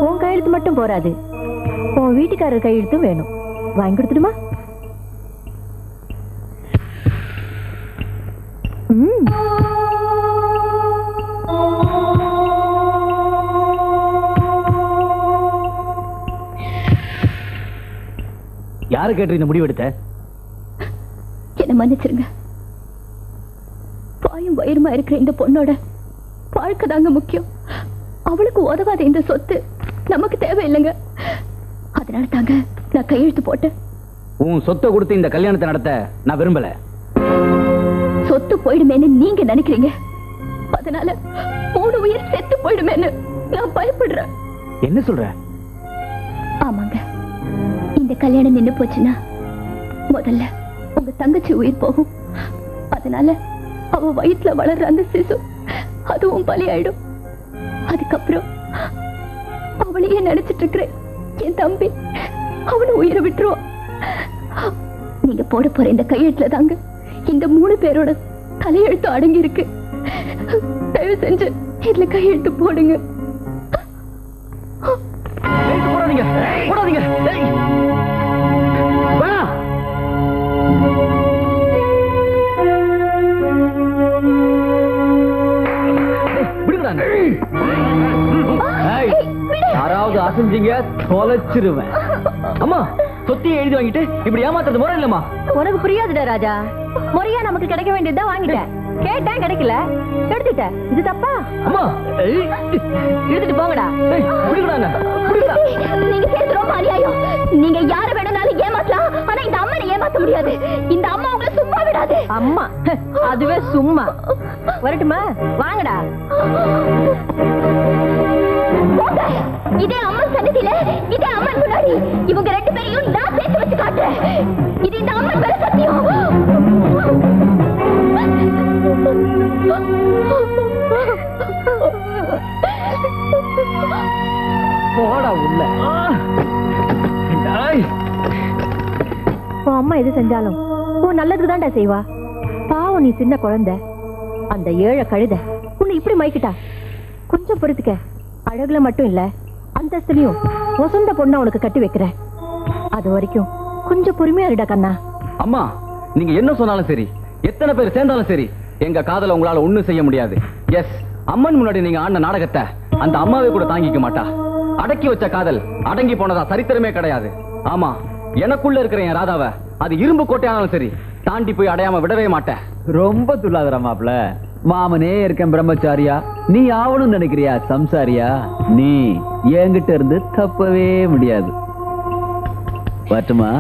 உன் கையெழுத்து மட்டும் போராது, உன் வீட்டுக்காரர் கையெழுத்தும் வேணும். வாங்கி கொடுத்துடுமா? யாரு கேட்டு இந்த முடிவு எடுத்த? என்ன மன்னிச்சிருங்க. வாயும் வயிறுமா இருக்கிற இந்த பொண்ணோட வாழ்க்கை தாங்க முக்கியம். அவளுக்கு உதவாத இந்த சொத்து நமக்கு தேவையில்லைங்க. அதனால தாங்க நான் கையெழுத்து போட்டேன். உன் சொத்தை கொடுத்து இந்த கல்யாணத்தை நடத்த நான் விரும்பல. சொத்து போயிடுமேன்னு நீங்க நினைக்கிறீங்க, அதனால 3 உயிர் செத்து போயிடுமேன்னு நான் பயப்படுறேன். என்ன சொல்ற? ஆமாங்க, இந்த கல்யாணம் நின்னு போச்சுன்னா முதல்ல உங்க தங்கச்சி உயிர் போகும். அதனால அவ வயிற்றுல வளர்ற அந்த சிசு அதுவும் பலியாயிடும். அதுக்கப்புறம் அவளையே நினைச்சிட்டு இருக்கிறேன் என் தம்பி, அவனை உயிரை விட்டுருவான். நீங்க போட போற இந்த கையெழுத்துல தாங்க இந்த 3 பேரோட தலையெழுத்து அடங்கி இருக்கு. தயவு செஞ்சு இதுல கையெழுத்து போடுங்க. போடாதீங்க, போடாதீங்க. யாராவது அசைஞ்சீங்க தொலைச்சிருவேன். அம்மா, சொத்தியை எழுதி வாங்கிட்டு இப்படி ஏமாத்துறது முறை இல்லம்மா. உனக்கு புரியாதுடா ராஜா. முறையா நமக்கு கிடைக்க வேண்டியதுதான் வாங்கிட்டேன். கேட்டேன், கிடைக்கல, எடுத்துட்ட. இது தப்பா? அம்மா, எடுத்துட்டு போங்கடா. நீங்க செய்யறது ரொம்ப அநியாயம். நீங்க யார வேணும்னாலும் ஏமாத்தலாம், ஆனா இந்த அம்மனை ஏமாத்த முடியாது. இந்த அம்மா உங்களை சும்மா விடாது. அம்மா அதுவே சும்மா. வரட்டுமா? வாங்கடா. இதே அம்மன் சன்னதியில, இதே அம்மன் முன்னாடி இவங்க 2 பேரையும் நான் சேர்த்து வச்சு காட்டுறேன். இது உன் அம்மா எது செஞ்சாலும் உன் நல்லதுக்கு தான்டா செய்வா. பாவம், நீ சின்ன குழந்தை. அந்த ஏழை கழுத உன்னை இப்படி மயக்கிட்டா. கொஞ்சம் பொறுத்துக்க. அழகுல மட்டும் இல்ல, அந்தஸ்துலயும் வசந்த பொண்ணா உனக்கு கட்டி வைக்கிறேன். அது வரைக்கும் கொஞ்சம் பொறுமையா இருடா கண்ணா. அம்மா, நீங்க என்ன சொன்னாலும் சரி, எத்தனை பேர் சேர்ந்தாலும் சரி, எங்க காதல உங்களால ஒண்ணும் செய்ய முடியாது. எஸ், அம்மன் முன்னாடி நீங்க ஆடின நாடகத்தை அந்த அம்மாவே கூட தாங்கிக்க மாட்டா. அடக்கி வச்ச காதல் அடங்கி போனதா சரித்திரமே கிடையாது. ஆமா, எனக்குள்ள இருக்கிற என் ராதாவை அது இரும்பு கோட்டையானாலும் சரி தாண்டி போய் அடையாம விடவே மாட்டேன். ரொம்ப துள்ளாதரா மாப்ள. மாமனே இருக்கேன் பிரம்மச்சாரியா, நீ ஆவணும்னு நினைக்கிறியா சம்சாரியா? நீ என்கிட்ட இருந்து தப்பவே முடியாது. பட்டுமா?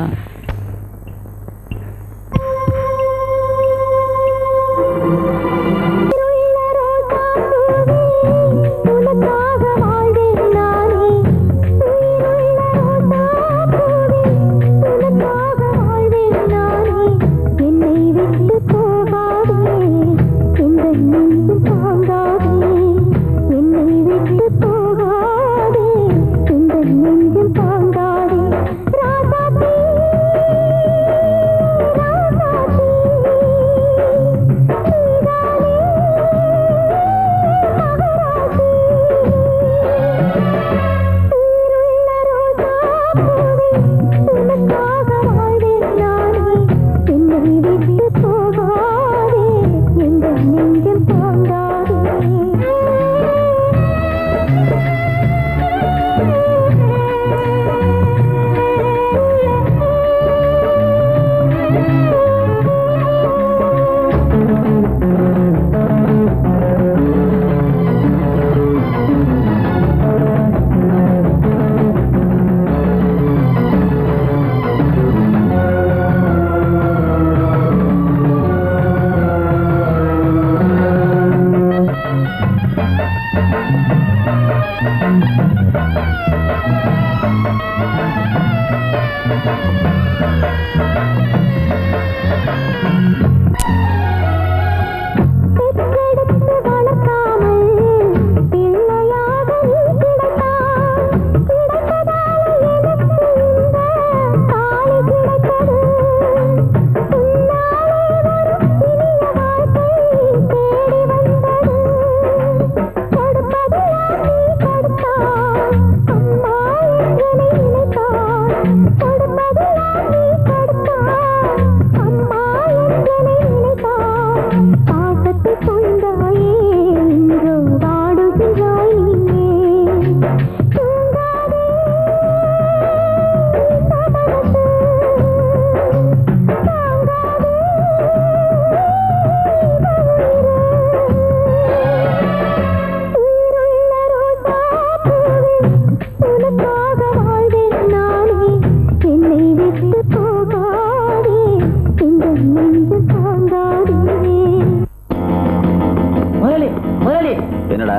என்னடா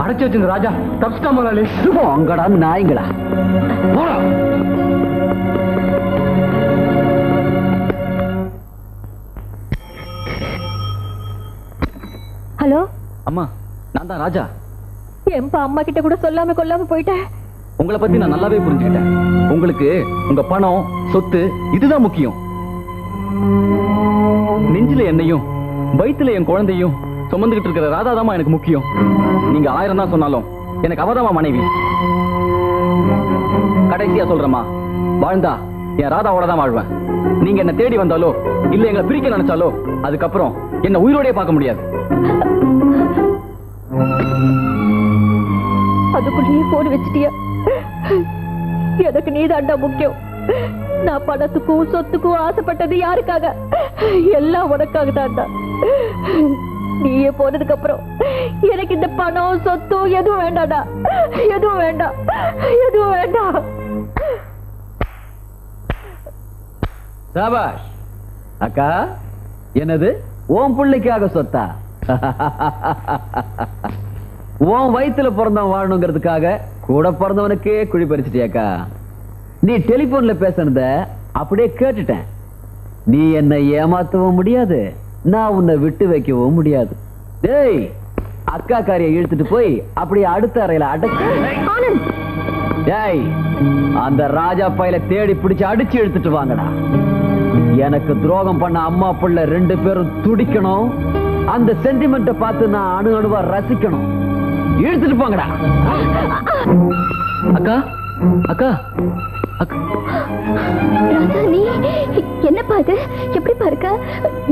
அடைச்சு வச்சிருந்த ராஜா தப்ஸ்டா முதலாளி. அங்கடா நாய்ங்களா. ஹலோ அம்மா, நான் தான் ராஜா. எம்பா அம்மா கிட்ட கூட சொல்லாம கொல்லாம போயிட்டேன். உங்களை பத்தி நான் நல்லாவே புரிஞ்சுக்கிட்டேன். உங்களுக்கு உங்க பணம், சொத்து இதுதான் முக்கியம். நெஞ்சில என்னையும் வயித்துல என் குழந்தையும் சுமந்துகிட்டு இருக்கிற ராதாதாமா எனக்கு முக்கியம். நீங்க 1000 தான் சொன்னாலும் எனக்கு அவதாமா மனைவி. கடைசியா சொல்றேம்மா, வாழ்ந்தா என் ராதாவோட தான் வாழ்வேன். நீங்க என்ன தேடி வந்தாலோ இல்ல எங்களை பிரிக்க நினைச்சாலோ அதுக்கப்புறம் என்ன உயிரோடய பார்க்க முடியாது. அதுக்குள்ளேயே போன் வச்சிட்டியா? எனக்கு நீதாண்டா முக்கியம். நான் பணத்துக்கும் சொத்துக்கும் ஆசைப்பட்டது யாருக்காக? எல்லாம் உனக்காக தான்டா. நீயே போனதுக்கு அப்புறம் எனக்கு இந்த பணம் சொத்து எதுவும் வேண்டாடா. எதுவும் வேண்டாம், எதுவும் வேண்டாம். சபாஷ் அக்கா. என்னது ஓம் பிள்ளைக்காக சொத்தா? உன் வயித்துல பிறந்தவன் வாழணுங்கிறதுக்காக கூட பிறந்தவனுக்கே குழி பறிச்சிட்டியாக்கா. நீ டெலிபோன்ல பேசுனத அப்படியே கேட்டுட்டேன். நீ என்னை ஏமாத்தவும் முடியாது, நான் உன்னை விட்டு வைக்கவும் முடியாது. டேய், அக்கா காரியை இழுத்துட்டு போய் அப்படியே அடுத்த அறையில அடைச்சு. டேய், அந்த ராஜா பையில தேடி பிடிச்சு அடிச்சு இழுத்துட்டு வாங்கடா. எனக்கு துரோகம் பண்ண அம்மா பிள்ளை 2 பேரும் துடிக்கணும். அந்த சென்டிமெண்ட்டை பார்த்து நான் அணு அணுவா ரசிக்கணும். இழுத்துட்டு போங்கடா. அக்கா அக்கா அக்கா, ராஜா, நீ என்னப்பா இது? எப்படி பாருக்க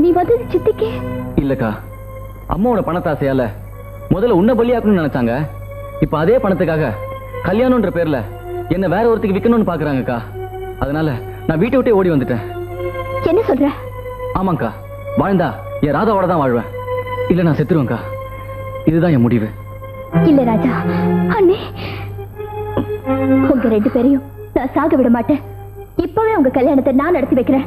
நீ வந்து சித்திக்கு? இல்லக்கா, அம்மாவோட பணத்தாசையால முதல்ல உன்னை பலியாக்கணும்னு நினைச்சாங்க. இப்ப அதே பணத்துக்காக கல்யாணம்ன்ற பேர்ல என்ன வேற ஒருத்துக்கு விக்கணும்னு பாக்குறாங்கக்கா. அதனால நான் வீட்டை விட்டே ஓடி வந்துட்டேன். என்ன சொல்ற? ஆமாக்கா, வாழ்ந்தா என் ராதாவோட தான் வாழ்வேன், இல்ல நான் செத்துருவேன்க்கா. இதுதான் என் முடிவு. இல்ல ராஜா, அண்ணே, உங்க 2 பேரையும் நான் சாக விட மாட்டேன். இப்பவே உங்க கல்யாணத்தை நான் நடத்தி வைக்கிறேன்.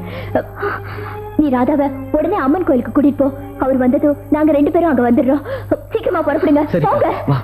நீ ராதாவை உடனே அம்மன் கோயிலுக்கு கூட்டிட்டு போ. அவர் வந்ததும் நாங்க 2 பேரும் அங்க வந்துடுறோம். சீக்கிரமா புறப்படுங்க. சரி போங்க. வா.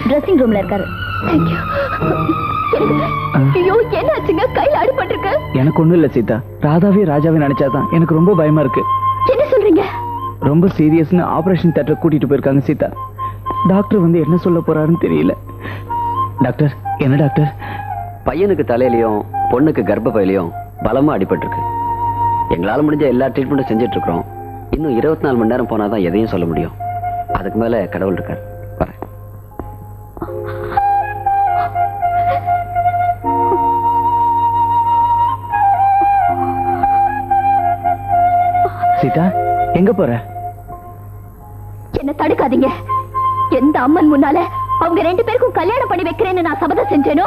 ட்ரெஸ்ஸிங் ரூம்ல இருக்காரு. தேங்க்யூ. ஐயோ என்னாச்சுங்க? கையில அடிபட்டிருக்கு. எனக்கு ஒண்ணும் இல்ல சீதா. ராதாவே ராஜாவே நினைச்சாதான் எனக்கு ரொம்ப பயமா இருக்கு. என்ன சொல்றீங்க? ரொம்ப சீரியஸ்னு ஆபரேஷன் தியேட்டர் கூட்டிட்டு போயிருக்காங்க சீதா. டாக்டர் வந்து என்ன சொல்ல போறாருன்னு தெரியல. டாக்டர் என்ன டாக்டர்? பையனுக்கு தலையிலையும் பொண்ணுக்கு கர்ப்பப்பையிலையும் பலமா அடிபட்டிருக்கு. எங்களால முடிஞ்ச எல்லா ட்ரீட்மெண்ட்டும் செஞ்சுட்டு இருக்கிறோம். இன்னும் 24 மணி நேரம் போனாதான் எதையும் சொல்ல முடியும். அதுக்கு மேல கடவுள் இருக்கார். வரேன். சீதா எங்க போற? என்ன தடுக்காதீங்க. எந்த அம்மன் முன்னால அவங்க 2 பேருக்கும் கல்யாணம் பண்ணி வைக்கிறேன்னு நான் சபதம் செஞ்சேனோ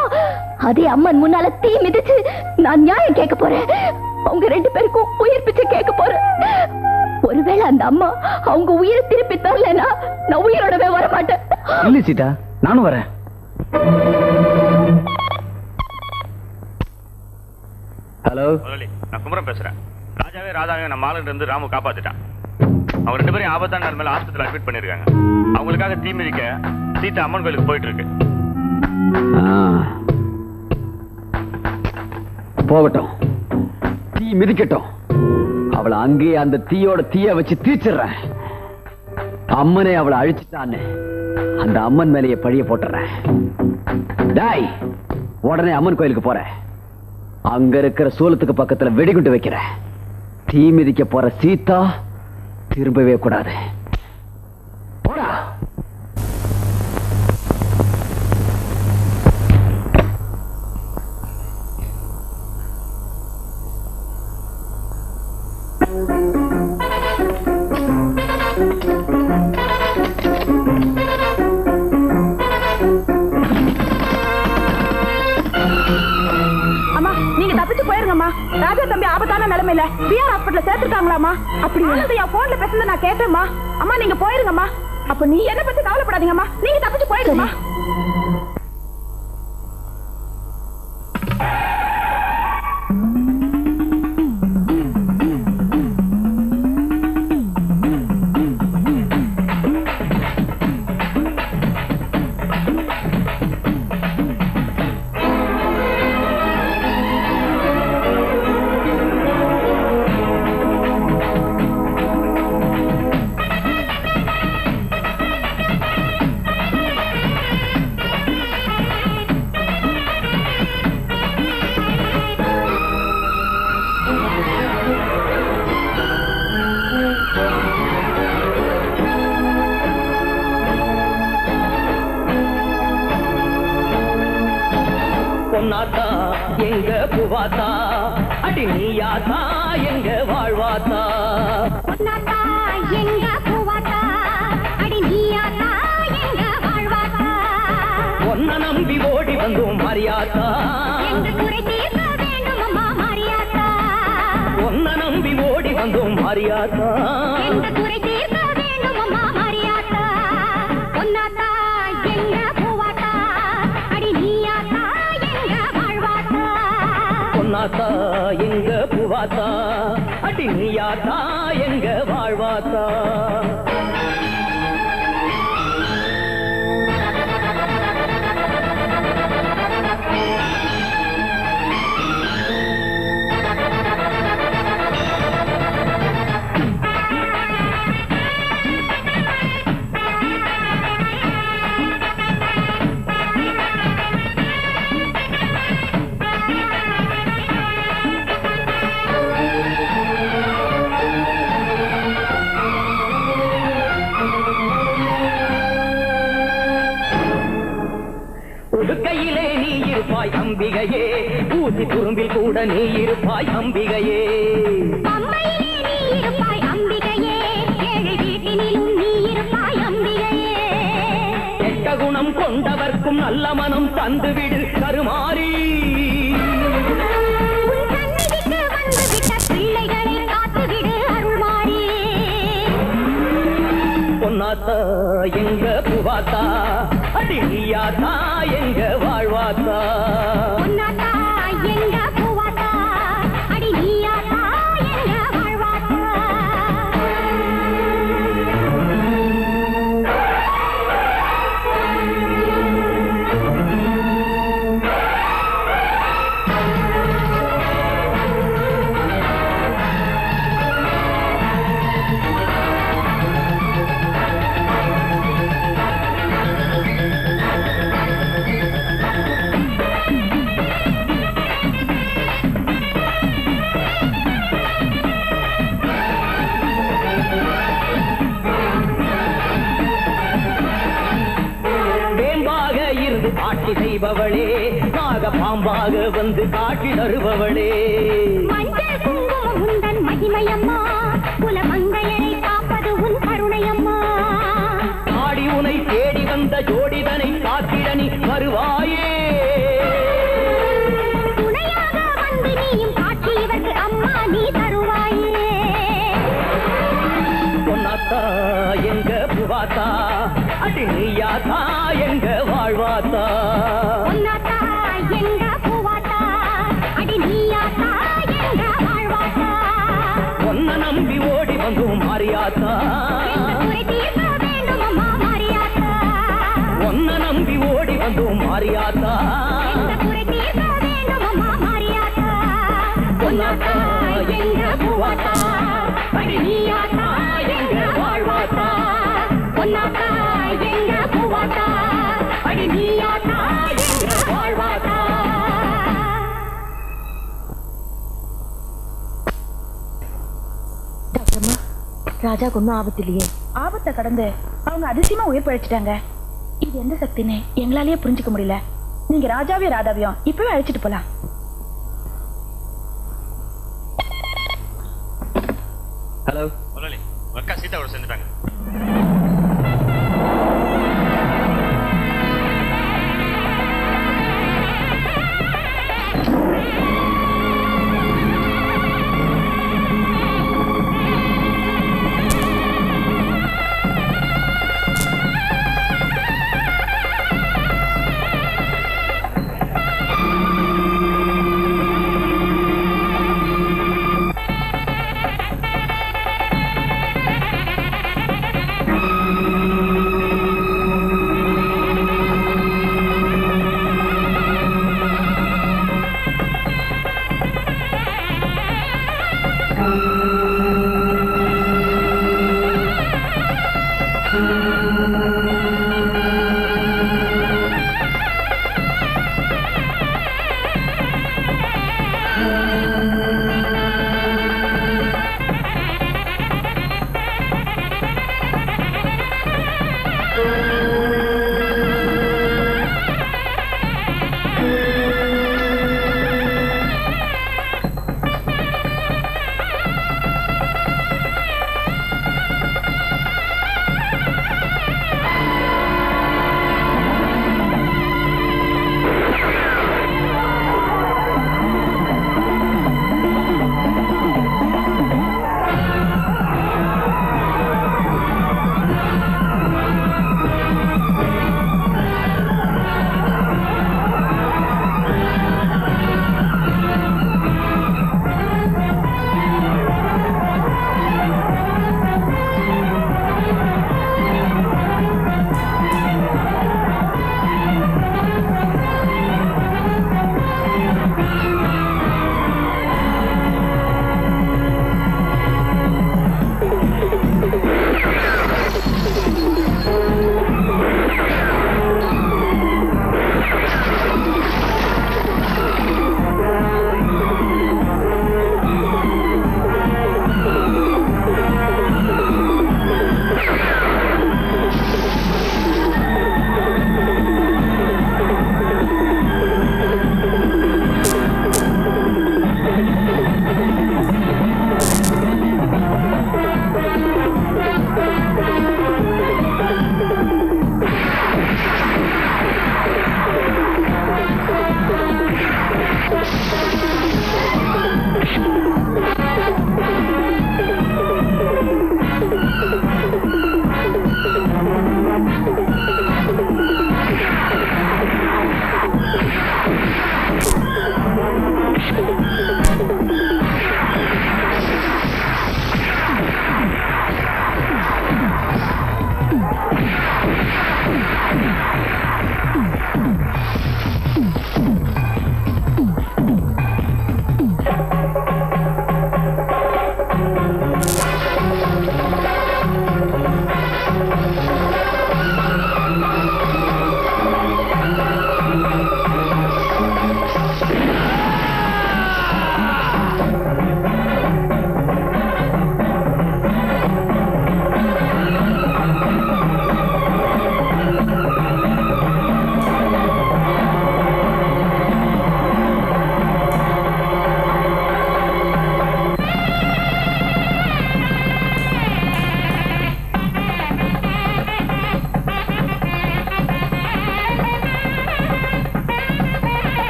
அதே அம்மன் முன்னால தீ மிதிச்சு நான் நியாயம் கேட்க போறேன். அவங்க 2 பேருக்கும் உயிர் பிச்சை கேட்க போறேன். ஒருவேளை அந்த அம்மா அவங்க உயிரை திருப்பி தரலனா நான் உயிரோடவே வர மாட்டேன். இல்ல சீதா, நானும் வரேன். ஹலோ முதலாளி, நான் குமரன் பேசுறேன். ராதாவே நம்ம ஆளுங்க இருந்து ராமு காப்பாத்திட்டான். அவங்க 2 பேரும் ஆபத்தான நிலைமையில ஹாஸ்பிட்டல் அட்மிட் பண்ணிருக்காங்க. அவங்களுக்காக தீ மிதிக்க சீதா அம்மன் கோயிலுக்கு போயிட்டு இருக்கு. போகட்டும், தீ மிதிக்கட்டும். அவளை அங்கேயே அந்த தீயோட தீய வச்சு தீச்சிடுறேன். அம்மனை அவளை அழிச்சுட்டான்னு அந்த அம்மன் மேலேயே பழிய போட்டுறேன். டாய், உடனே அம்மன் கோயிலுக்கு போறேன். அங்க இருக்கிற சூலத்துக்கு பக்கத்துல வெடிகுண்டு வைக்கிறேன். தீ மிதிக்க போற சீதா திரும்பவே கூடாது. போடா. அம்மா நீங்க தப்பிச்சு போயிருங்கம்மா. ராஜா தம்பி ஆபத்தான நிலைமையில பிஆர் ஹாஸ்பிடல்ல சேர்த்துட்டாங்களாமா. அப்படி என் போன்ல பேசுனது நான் கேட்டேம்மா. அம்மா நீங்க போயிருங்கம்மா. அப்ப நீ என்ன பத்தி கவலைப்படாதீங்கம்மா. நீங்க தப்பிச்சு போயிருங்கம்மா. பொன்னாத்தா எங்க பூவாத்தா, அடி நீயாத்தா எங்க வாழ்வாத்தா. பொன்னாத்தா எங்க பூவாத்தா, அடி நீயாத்தா எங்க வாழ்வாத்தா. ஒன்ன நம்பி ஓடி வந்தோம் மரியாத்தா, எங்க குறை தீர்க்க வேண்டும் அம்மா மரியாத்தா. ஒன்ன நம்பி ஓடி வந்தோம் மரியாத்தா, எங்க குறை தீர்க்க வேண்டும் அம்மா மரியாத்தா. பொன்னாத்தா எங்க பூவாத்தா, அடி நீயாத்தா எங்க வாழ்வாத்தா. பொன்னாத்தா எங்க பூவாத்தா, அடி நீயாத்தா எங்க வாழ்வாத்தா. உடுக்கையிலே நீ இருப்பாய் அம்பிகையே, ஊசி துரும்பில் கூட நீ இருப்பாய் அம்பிகையே. அம்மையிலே நீ இருப்பாய் அம்பிகையே, ஏழை வீட்டினிலும் நீ இருப்பாய் அம்பிகையே. கெட்ட குணம் கொண்டவர்க்கும் நல்ல மனம் தந்துவிடு கருமாறி. உன் சந்நிதிக்கு வந்துவிட்ட பிள்ளைகளை காத்துவிடு அருள்மாறி. பொன்னாத்தா எங்க பூவாத்தா, அடி நீயாத்தா எங்க வாழ்வாத்தா. பொன்னாத்தா எங்க பூவாத்தா, அடி நீயாத்தா எங்க வாழ்வாத்தா. செய்பவளே நாக பாம்பாக வந்து காட்டி தருபவளே மஞ்சள் குங்குமம் உந்தன் மகிமையம்மா குலமங்கையரை காப்பது உன் கருணையம்மா ஆடி உனை தேடி வந்த ஜோடிதனை காத்திட நீ வருவாயே துணையாக வந்து நீயும் காட்சி இவருக்கு அம்மா நீ தருவாயே பொன்னாத்தா எங்க புவாத்தா அடி நீயாத்தா எங்க வாழ்வாத்தா பொன்னாத்தா எங்க பூவாத்தா அடி நீயாத்தா எங்க வாழ்வாத்தா பொன்ன நம்பி ஓடி வந்தோம் மாரியாத்தா எங்க குறை தீர்க்க வேண்டும் அம்மா மாரியாத்தா பொன்ன நம்பி ஓடி வந்தோம் மாரியாத்தா எங்க குறை தீர்க்க வேண்டும் அம்மா மாரியாத்தா பொன்னாத்தா எங்க புவாத்தா அடி நீயாத்தா எங்க வாழ்வாத்தா பொன்னாத்தா எங்க பூவாத்தா அடி நீயாத்தா எங்க வாழ்வாத்தா டாக்டர்மா ராஜாக்கு ஒன்றும் ஆபத்து இல்லையே? ஆபத்தை கடந்து அவங்க அதிசயமா உயிர் பழிச்சிட்டாங்க. இது எந்த சக்தின்னு எங்களாலேயே புரிஞ்சுக்க முடியல. நீங்க ராஜாவையும் ராதாவையும் இப்பவே அழைச்சிட்டு போலாம். ஹலோ முதலாளி ஒர்க்கா சீதாவோட சேர்ந்துட்டாங்க.